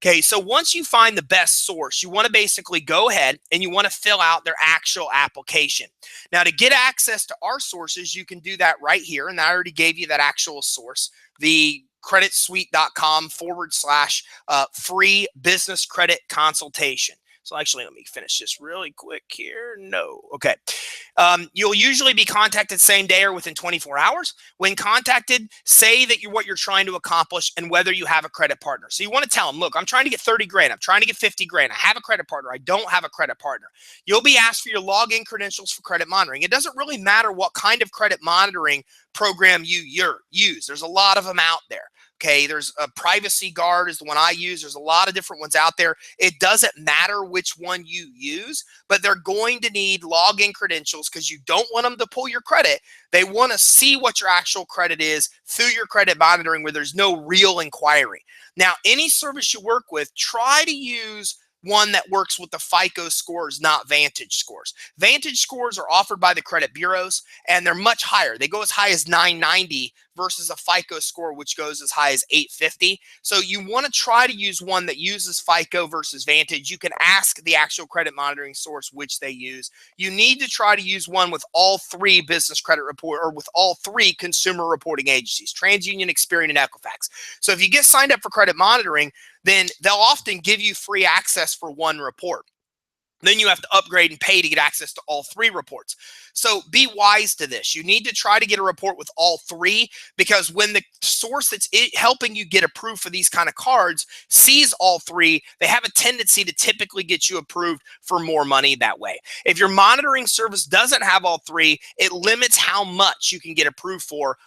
Okay, so once you find the best source, you want to basically go ahead and you want to fill out their actual application. Now, to get access to our sources, you can do that right here. And I already gave you that actual source, the creditsuite.com/free business credit consultation. So actually, let me finish this really quick here. No. Okay. You'll usually be contacted same day or within 24 hours. When contacted, say that what you're trying to accomplish and whether you have a credit partner. So you want to tell them, look, I'm trying to get 30 grand. I'm trying to get 50 grand. I have a credit partner. I don't have a credit partner. You'll be asked for your login credentials for credit monitoring. It doesn't really matter what kind of credit monitoring program you use. There's a lot of them out there. Okay, there's a Privacy Guard is the one I use. There's a lot of different ones out there. It doesn't matter which one you use, but they're going to need login credentials because you don't want them to pull your credit. They want to see what your actual credit is through your credit monitoring where there's no real inquiry. Now, any service you work with, try to use one that works with the FICO scores, not Vantage scores. Vantage scores are offered by the credit bureaus, and they're much higher. They go as high as 990 versus a FICO score, which goes as high as 850. So you want to try to use one that uses FICO versus Vantage. You can ask the actual credit monitoring source which they use. You need to try to use one with all three business credit report, or with all three consumer reporting agencies, TransUnion, Experian, and Equifax. So if you get signed up for credit monitoring, then they'll often give you free access for one report. Then you have to upgrade and pay to get access to all three reports. So be wise to this. You need to try to get a report with all three, because when the source that's helping you get approved for these kind of cards sees all three, they have a tendency to typically get you approved for more money that way. If your monitoring service doesn't have all three, it limits how much you can get approved for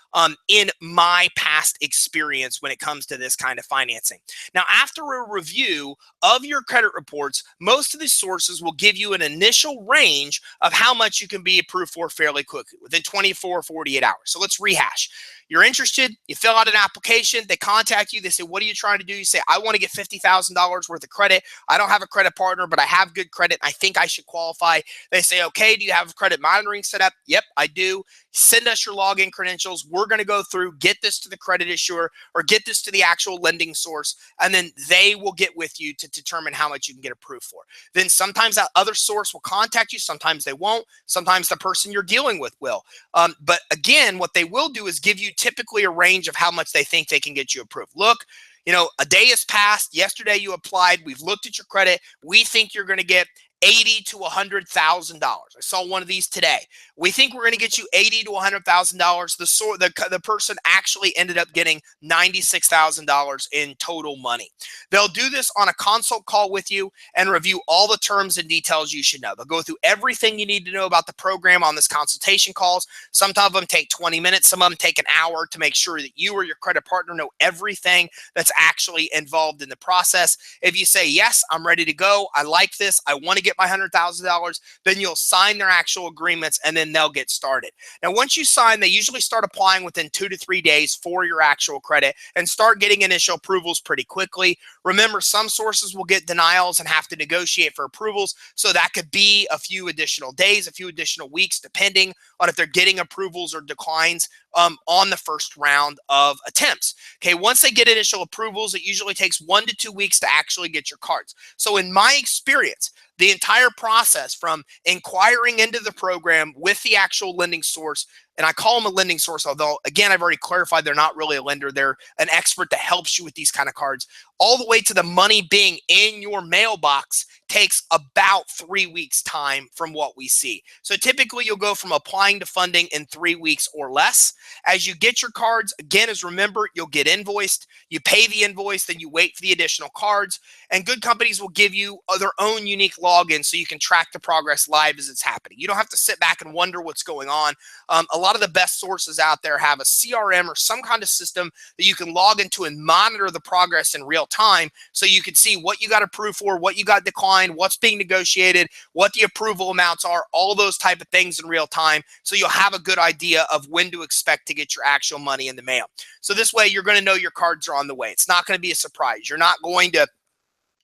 in my past experience when it comes to this kind of financing. Now, after a review of your credit reports, most of these sources will give you an initial range of how much you can be approved for fairly quickly, within 24 or 48 hours. So let's rehash. You're interested, you fill out an application, they contact you, they say, what are you trying to do? You say, I want to get $50,000 worth of credit. I don't have a credit partner, but I have good credit. I think I should qualify. They say, okay, do you have credit monitoring set up? Yep, I do. Send us your login credentials. We're going to go through, get this to the credit issuer or get this to the actual lending source, and then they will get with you to determine how much you can get approved for. Then sometimes that other source will contact you. Sometimes they won't. Sometimes the person you're dealing with will. But again, what they will do is give you typically a range of how much they think they can get you approved. Look, you know, a day has passed. Yesterday you applied. We've looked at your credit. We think you're going to get $80,000 to $100,000. I saw one of these today. We think we're going to get you $80,000 to $100,000. The person actually ended up getting $96,000 in total money. They'll do this on a consult call with you and review all the terms and details you should know. They'll go through everything you need to know about the program on this consultation calls. Some of them take 20 minutes. Some of them take an hour to make sure that you or your credit partner know everything that's actually involved in the process. If you say, yes, I'm ready to go, I like this, I want to get my $100,000, then you'll sign their actual agreements and then they'll get started. Now, once you sign, they usually start applying within 2 to 3 days for your actual credit and start getting initial approvals pretty quickly. Remember, some sources will get denials and have to negotiate for approvals. So that could be a few additional days, a few additional weeks, depending on if they're getting approvals or declines on the first round of attempts. Okay, once they get initial approvals, it usually takes 1 to 2 weeks to actually get your cards. So in my experience, the entire process from inquiring into the program with the actual lending source, and I call them a lending source, although, again, I've already clarified they're not really a lender. They're an expert that helps you with these kind of cards, all the way to the money being in your mailbox takes about 3 weeks time from what we see. So typically you'll go from applying to funding in 3 weeks or less. As you get your cards, again, as remember, you'll get invoiced, you pay the invoice, then you wait for the additional cards, and good companies will give you their own unique login so you can track the progress live as it's happening. You don't have to sit back and wonder what's going on. A lot of the best sources out there have a CRM or some kind of system that you can log into and monitor the progress in real time so you can see what you got approved for, what you got declined, what's being negotiated, what the approval amounts are, all those type of things in real time, so you'll have a good idea of when to expect to get your actual money in the mail. So this way you're going to know your cards are on the way. It's not going to be a surprise. You're not going to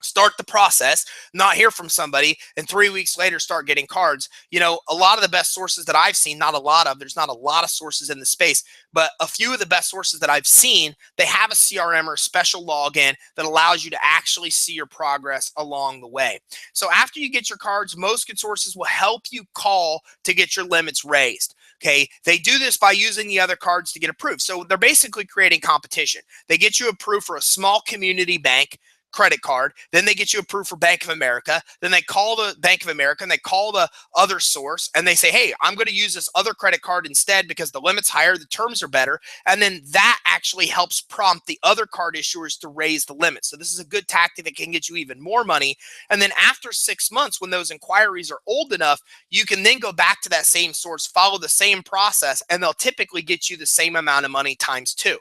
start the process, not hear from somebody, and 3 weeks later start getting cards. You know, a lot of the best sources that I've seen, not a lot of, there's not a lot of sources in the space, but a few of the best sources that I've seen, they have a CRM or a special login that allows you to actually see your progress along the way. So after you get your cards, most good sources will help you call to get your limits raised. Okay, they do this by using the other cards to get approved. So they're basically creating competition. They get you approved for a small community bank credit card, then they get you approved for Bank of America, then they call the Bank of America and they call the other source and they say, hey, I'm going to use this other credit card instead because the limit's higher, the terms are better, and then that actually helps prompt the other card issuers to raise the limit. So this is a good tactic that can get you even more money, and then after 6 months, when those inquiries are old enough, you can then go back to that same source, follow the same process, and they'll typically get you the same amount of money times 2.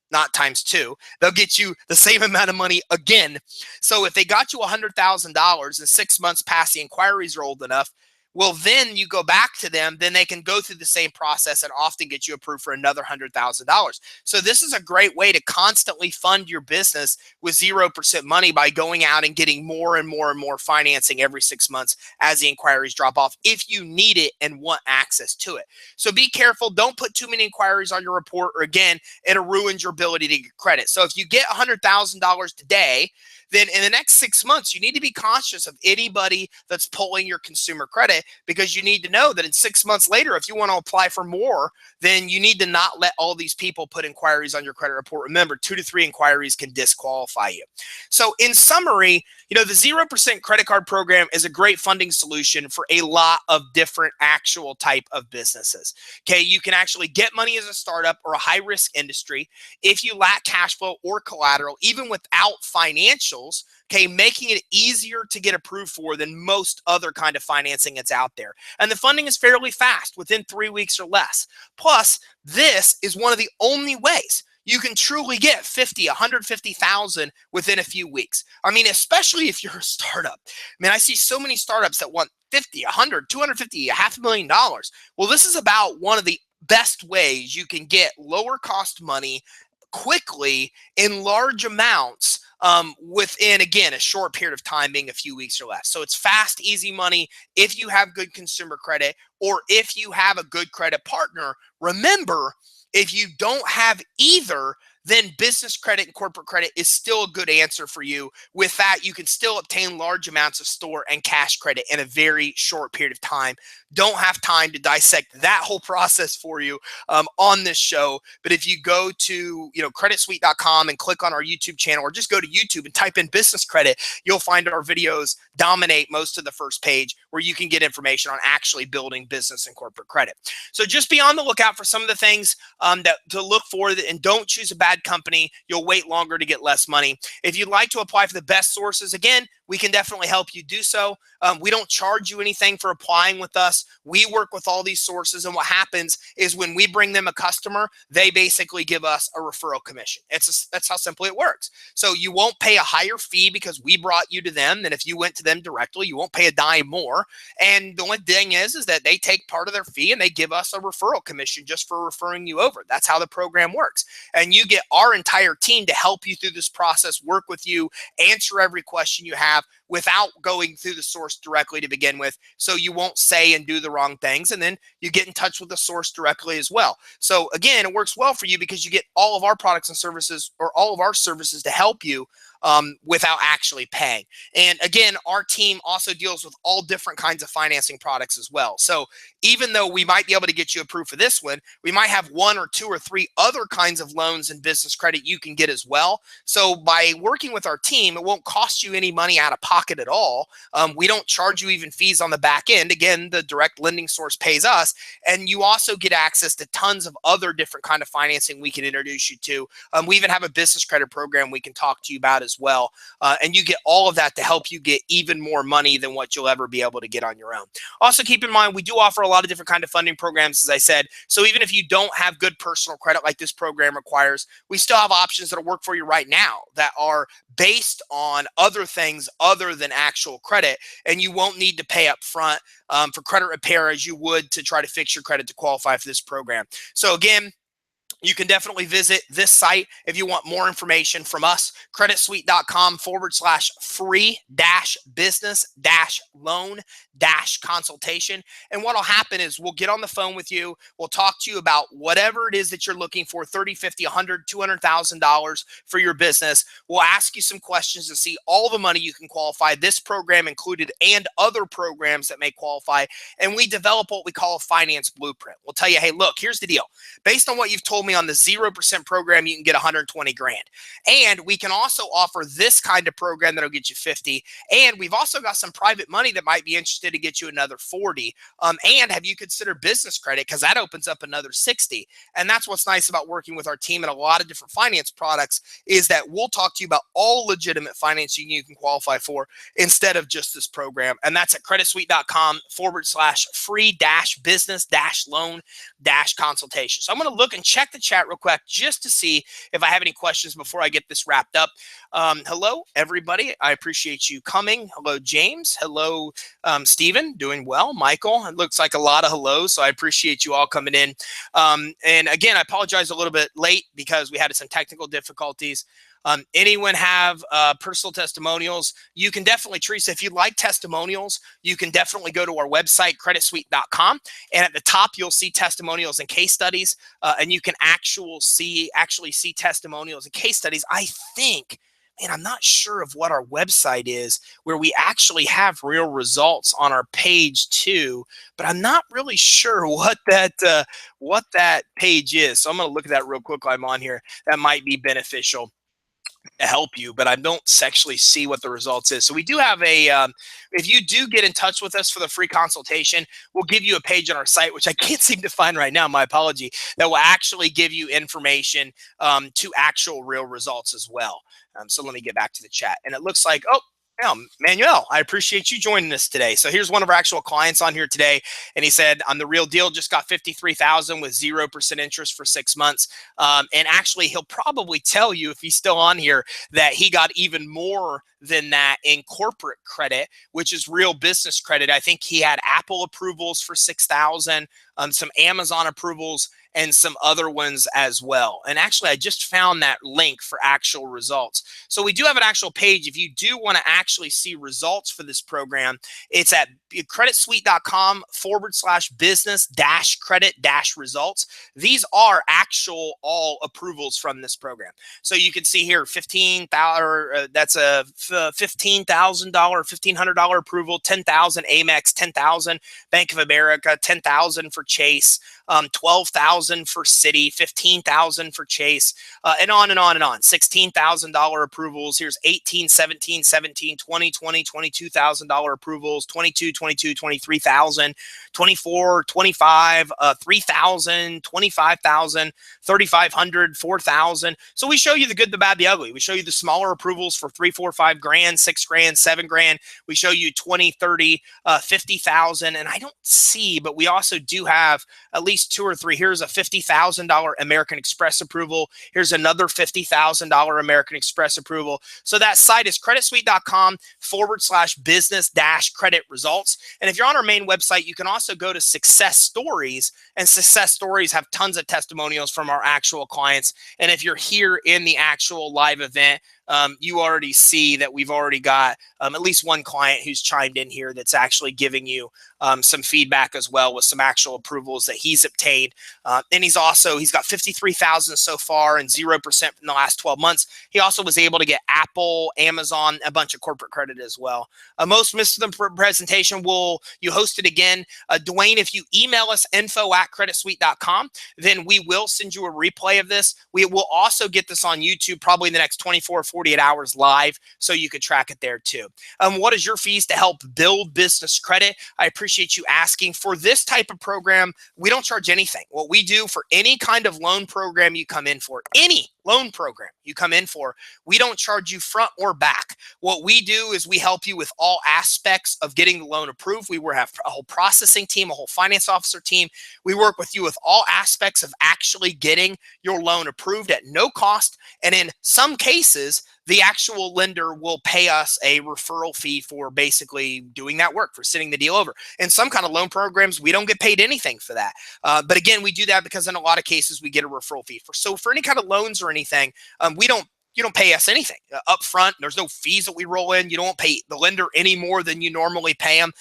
Not times 2, they'll get you the same amount of money again. So if they got you $100,000 and 6 months past the inquiries are old enough, well, then you go back to them, then they can go through the same process and often get you approved for another $100,000. So this is a great way to constantly fund your business with 0% money by going out and getting more and more and more financing every 6 months as the inquiries drop off, if you need it and want access to it. So be careful. Don't put too many inquiries on your report, or again, it'll ruin your ability to get credit. So if you get $100,000 today, then in the next 6 months, you need to be conscious of anybody that's pulling your consumer credit, because you need to know that in 6 months later, if you want to apply for more, then you need to not let all these people put inquiries on your credit report. Remember, 2 to 3 inquiries can disqualify you. So in summary, the 0% credit card program is a great funding solution for a lot of different actual type of businesses. Okay, you can actually get money as a startup or a high-risk industry if you lack cash flow or collateral, even without financials. Okay, making it easier to get approved for than most other kind of financing that's out there. And the funding is fairly fast, within 3 weeks or less. Plus, this is one of the only ways you can truly get 50, 150,000 within a few weeks. I mean, especially if you're a startup. I mean, I see so many startups that want 50, 100, 250, $500,000. Well, this is about one of the best ways you can get lower cost money quickly in large amounts within, again, a short period of time, being a few weeks or less. So it's fast, easy money if you have good consumer credit, or if you have a good credit partner. Remember, if you don't have either, then business credit and corporate credit is still a good answer for you. With that, you can still obtain large amounts of store and cash credit in a very short period of time. Don't have time to dissect that whole process for you on this show. But if you go to creditsuite.com and click on our YouTube channel, or just go to YouTube and type in business credit, you'll find our videos dominate most of the first page, where you can get information on actually building business and corporate credit. So just be on the lookout for some of the things that to look for, and don't choose a bad company. You'll wait longer to get less money. If you'd like to apply for the best sources, again, we can definitely help you do so. We don't charge you anything for applying with us. We work with all these sources, and what happens is when we bring them a customer, they basically give us a referral commission. That's how simply it works. So you won't pay a higher fee because we brought you to them than if you went to them directly. You won't pay a dime more. And the only thing is that they take part of their fee and they give us a referral commission just for referring you over. That's how the program works. And you get our entire team to help you through this process, work with you, answer every question you have without going through the source directly to begin with, so you won't say and do the wrong things. And then you get in touch with the source directly as well. So again, it works well for you because you get all of our products and services, or all of our services, to help you without actually paying. And again, our team also deals with all different kinds of financing products as well. So even though we might be able to get you approved for this one, we might have 1 or 2 or 3 other kinds of loans and business credit you can get as well. So by working with our team, it won't cost you any money out of pocket at all. We don't charge you even fees on the back end. Again, the direct lending source pays us, and you also get access to tons of other different kind of financing we can introduce you to. We even have a business credit program we can talk to you about as well. And you get all of that to help you get even more money than what you'll ever be able to get on your own. Also, keep in mind, we do offer a lot of different kind of funding programs, as I said. So even if you don't have good personal credit like this program requires, we still have options that'll work for you right now that are based on other things other than actual credit. And you won't need to pay up front for credit repair as you would to try to fix your credit to qualify for this program. So again, you can definitely visit this site if you want more information from us, creditsuite.com/free-business-loan-consultation. And what will happen is we'll get on the phone with you. We'll talk to you about whatever it is that you're looking for, $30, $50, $100, $200,000 for your business. We'll ask you some questions to see all the money you can qualify, this program included, and other programs that may qualify. And we develop what we call a finance blueprint. We'll tell you, hey, look, here's the deal. Based on what you've told me on the 0% program, you can get 120 grand. And we can also offer this kind of program that'll get you 50. And we've also got some private money that might be interested to get you another 40. And have you considered business credit? Because that opens up another 60. And that's what's nice about working with our team and a lot of different finance products, is that we'll talk to you about all legitimate financing you can qualify for instead of just this program. And that's at creditsuite.com/free-business-loan-consultation. So I'm going to look and check the chat real quick just to see if I have any questions before I get this wrapped up. Hello, everybody. I appreciate you coming. Hello, James. Hello, Stephen. Doing well. Michael. It looks like a lot of hellos, so I appreciate you all coming in. And again, I apologize a little bit late because we had some technical difficulties. Anyone have personal testimonials? You can definitely, Teresa, if you like testimonials, you can definitely go to our website, creditsuite.com. And at the top, you'll see testimonials and case studies. And you can actually see testimonials and case studies. I think, man, I'm not sure of what our website is, where we actually have real results on our page too, but I'm not really sure what that page is. So I'm going to look at that real quick while I'm on here. That might be beneficial to help you, but I don't actually see what the results is. So we do have a, if you do get in touch with us for the free consultation, we'll give you a page on our site, which I can't seem to find right now, my apology, that will actually give you information to actual real results as well. So let me get back to the chat. And it looks like, oh, yeah, Manuel, I appreciate you joining us today. So here's one of our actual clients on here today. And he said, I'm the real deal, just got 53,000 with 0% interest for 6 months. And actually, he'll probably tell you, if he's still on here, that he got even more than that in corporate credit, which is real business credit. I think he had Apple approvals for 6,000, some Amazon approvals, and some other ones as well. And actually, I just found that link for actual results. So we do have an actual page. If you do want to actually see results for this program, it's at creditsuite.com/business-credit-results. These are actual all approvals from this program. So you can see here, that's a $15,000, $1,500 approval, 10,000 Amex, 10,000 Bank of America, 10,000 for Chase, 12,000 for Citi, 15,000 for Chase, and on and on and on. $16,000 approvals. Here's 18, 17, 17, 20, 20, $22,000 approvals, 22, 22, 23,000, 24, 25, 3,000, 25,000, 3,500, 4,000. So we show you the good, the bad, the ugly. We show you the smaller approvals for 3, 4, 5 grand, 6 grand, 7 grand. We show you 20, 30, 50,000. And I don't see, but we also do have at least 2 or 3. Here's a $50,000 American Express approval. Here's another $50,000 American Express approval. So that site is creditsuite.com/business-credit results. And if you're on our main website, you can also go to Success Stories, and Success Stories have tons of testimonials from our actual clients. And if you're here in the actual live event, you already see that we've already got at least one client who's chimed in here that's actually giving you some feedback as well with some actual approvals that he's obtained. And he's got 53,000 so far and 0% in the last 12 months. He also was able to get Apple, Amazon, a bunch of corporate credit as well. Most missed the presentation. You host it again. Dwayne, if you email us info@creditsuite.com, then we will send you a replay of this. We will also get this on YouTube probably in the next 24 48 hours live, so you could track it there too. What is your fees to help build business credit? I appreciate you asking. For this type of program, we don't charge anything. What we do for any kind of loan program you come in for, any loan program you come in for, we don't charge you front or back. What we do is we help you with all aspects of getting the loan approved. We have a whole processing team, a whole finance officer team. We work with you with all aspects of actually getting your loan approved at no cost. And in some cases, the actual lender will pay us a referral fee for basically doing that work, for sending the deal over. In some kind of loan programs, we don't get paid anything for that. But again, we do that because in a lot of cases, we get a referral fee. So for any kind of loans or anything, you don't pay us anything up front. There's no fees that we roll in. You don't pay the lender any more than you normally pay them.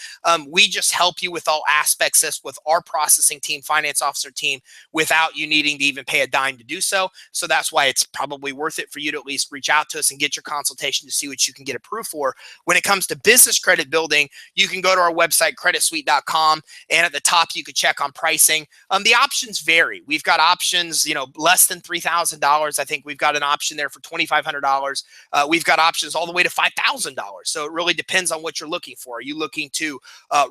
We just help you with all aspects of this with our processing team, finance officer team, without you needing to even pay a dime to do so. So that's why it's probably worth it for you to at least reach out to us and get your consultation to see what you can get approved for. When it comes to business credit building, you can go to our website, creditsuite.com, and at the top, you could check on pricing. The options vary. We've got options, less than $3,000. I think we've got an option there for $2,500. We've got options all the way to $5,000. So it really depends on what you're looking for. Are you looking to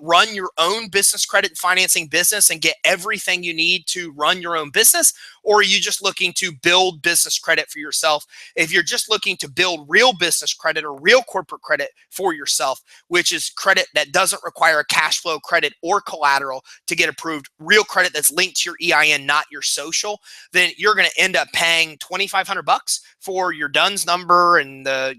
run your own business credit and financing business and get everything you need to run your own business? Or are you just looking to build business credit for yourself? If you're just looking to build real business credit or real corporate credit for yourself, which is credit that doesn't require a cash flow credit or collateral to get approved, real credit that's linked to your EIN, not your social, then you're going to end up paying $2,500 for your DUNS number and the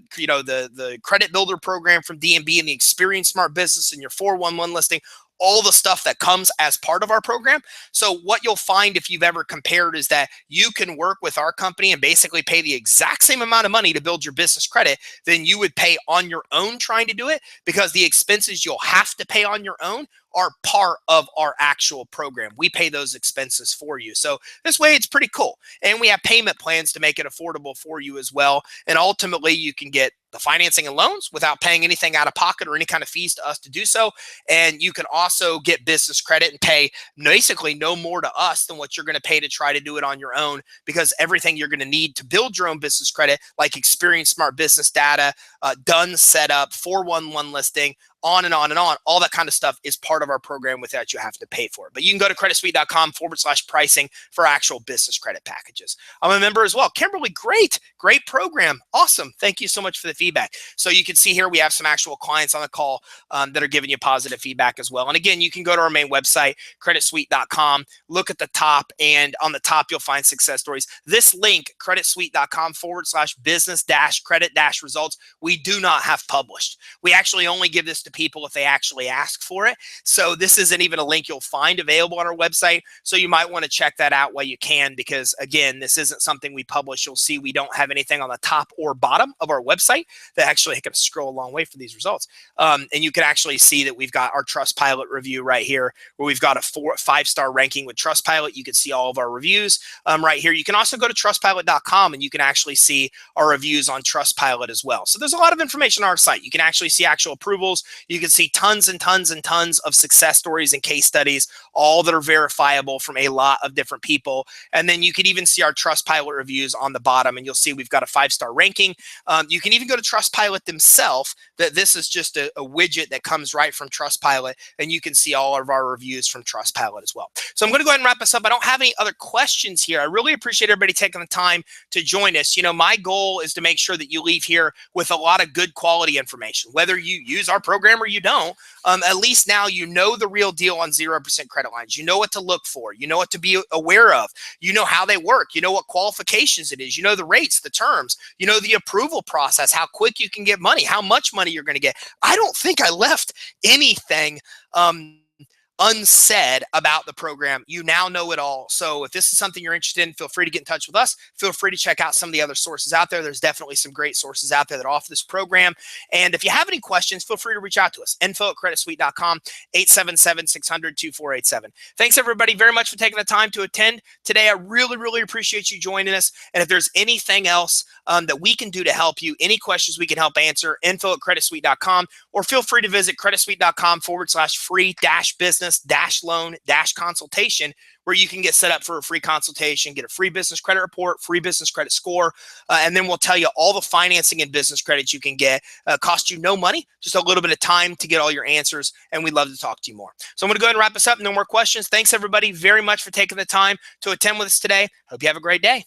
credit builder program from DNB and the Experience Smart Business and your 411 listing, all the stuff that comes as part of our program. So what you'll find if you've ever compared is that you can work with our company and basically pay the exact same amount of money to build your business credit than you would pay on your own trying to do it, because the expenses you'll have to pay on your own are part of our actual program. We pay those expenses for you. So this way it's pretty cool. And we have payment plans to make it affordable for you as well. And ultimately you can get the financing and loans without paying anything out of pocket or any kind of fees to us to do so. And you can also get business credit and pay basically no more to us than what you're going to pay to try to do it on your own, because everything you're going to need to build your own business credit, like Experience Smart Business data, done setup, 411 listing, on and on and on, all that kind of stuff is part of our program without you have to pay for it. But you can go to creditsuite.com/pricing for actual business credit packages. I'm a member as well. Kimberly, great program. Awesome. Thank you so much for the feedback. So you can see here we have some actual clients on the call that are giving you positive feedback as well. And again, you can go to our main website, creditsuite.com, look at the top, and on the top, you'll find success stories. This link, creditsuite.com/business-credit-results, we do not have published. We actually only give this to people if they actually ask for it. So this isn't even a link you'll find available on our website. So you might want to check that out while you can, because again, this isn't something we publish. You'll see we don't have anything on the top or bottom of our website that actually can scroll a long way for these results. And you can actually see that we've got our Trustpilot review right here, where we've got a 5-star ranking with Trustpilot. You can see all of our reviews right here. You can also go to trustpilot.com and you can actually see our reviews on Trustpilot as well. So there's a lot of information on our site. You can actually see actual approvals. You can see tons and tons and tons of success stories and case studies, all that are verifiable from a lot of different people. And then you can even see our Trustpilot reviews on the bottom, and you'll see we've got a 5-star ranking. You can even go to Trustpilot themselves. That this is just a widget that comes right from Trustpilot, and you can see all of our reviews from Trustpilot as well. So I'm going to go ahead and wrap this up. I don't have any other questions here. I really appreciate everybody taking the time to join us. You know, my goal is to make sure that you leave here with a lot of good quality information. Whether you use our program or you don't, at least now you know the real deal on 0% credit lines. You know what to look for. You know what to be aware of. You know how they work. You know what qualifications it is. You know the rates, the terms. You know the approval process, how quick you can get money, how much money you're going to get. I don't think I left anything unsaid about the program. You now know it all. So if this is something you're interested in, feel free to get in touch with us. Feel free to check out some of the other sources out there. There's definitely some great sources out there that offer this program. And if you have any questions, feel free to reach out to us. info@creditsuite.com, 877-600-2487. Thanks everybody very much for taking the time to attend today. I really, really appreciate you joining us. And if there's anything else that we can do to help you, any questions we can help answer, info@creditsuite.com, or feel free to visit creditsuite.com/free-business-loan-consultation, where you can get set up for a free consultation, get a free business credit report, free business credit score, and then we'll tell you all the financing and business credits you can get. Cost you no money, just a little bit of time to get all your answers, and we'd love to talk to you more. So I'm going to go ahead and wrap this up. No more questions. Thanks everybody very much for taking the time to attend with us today. Hope you have a great day.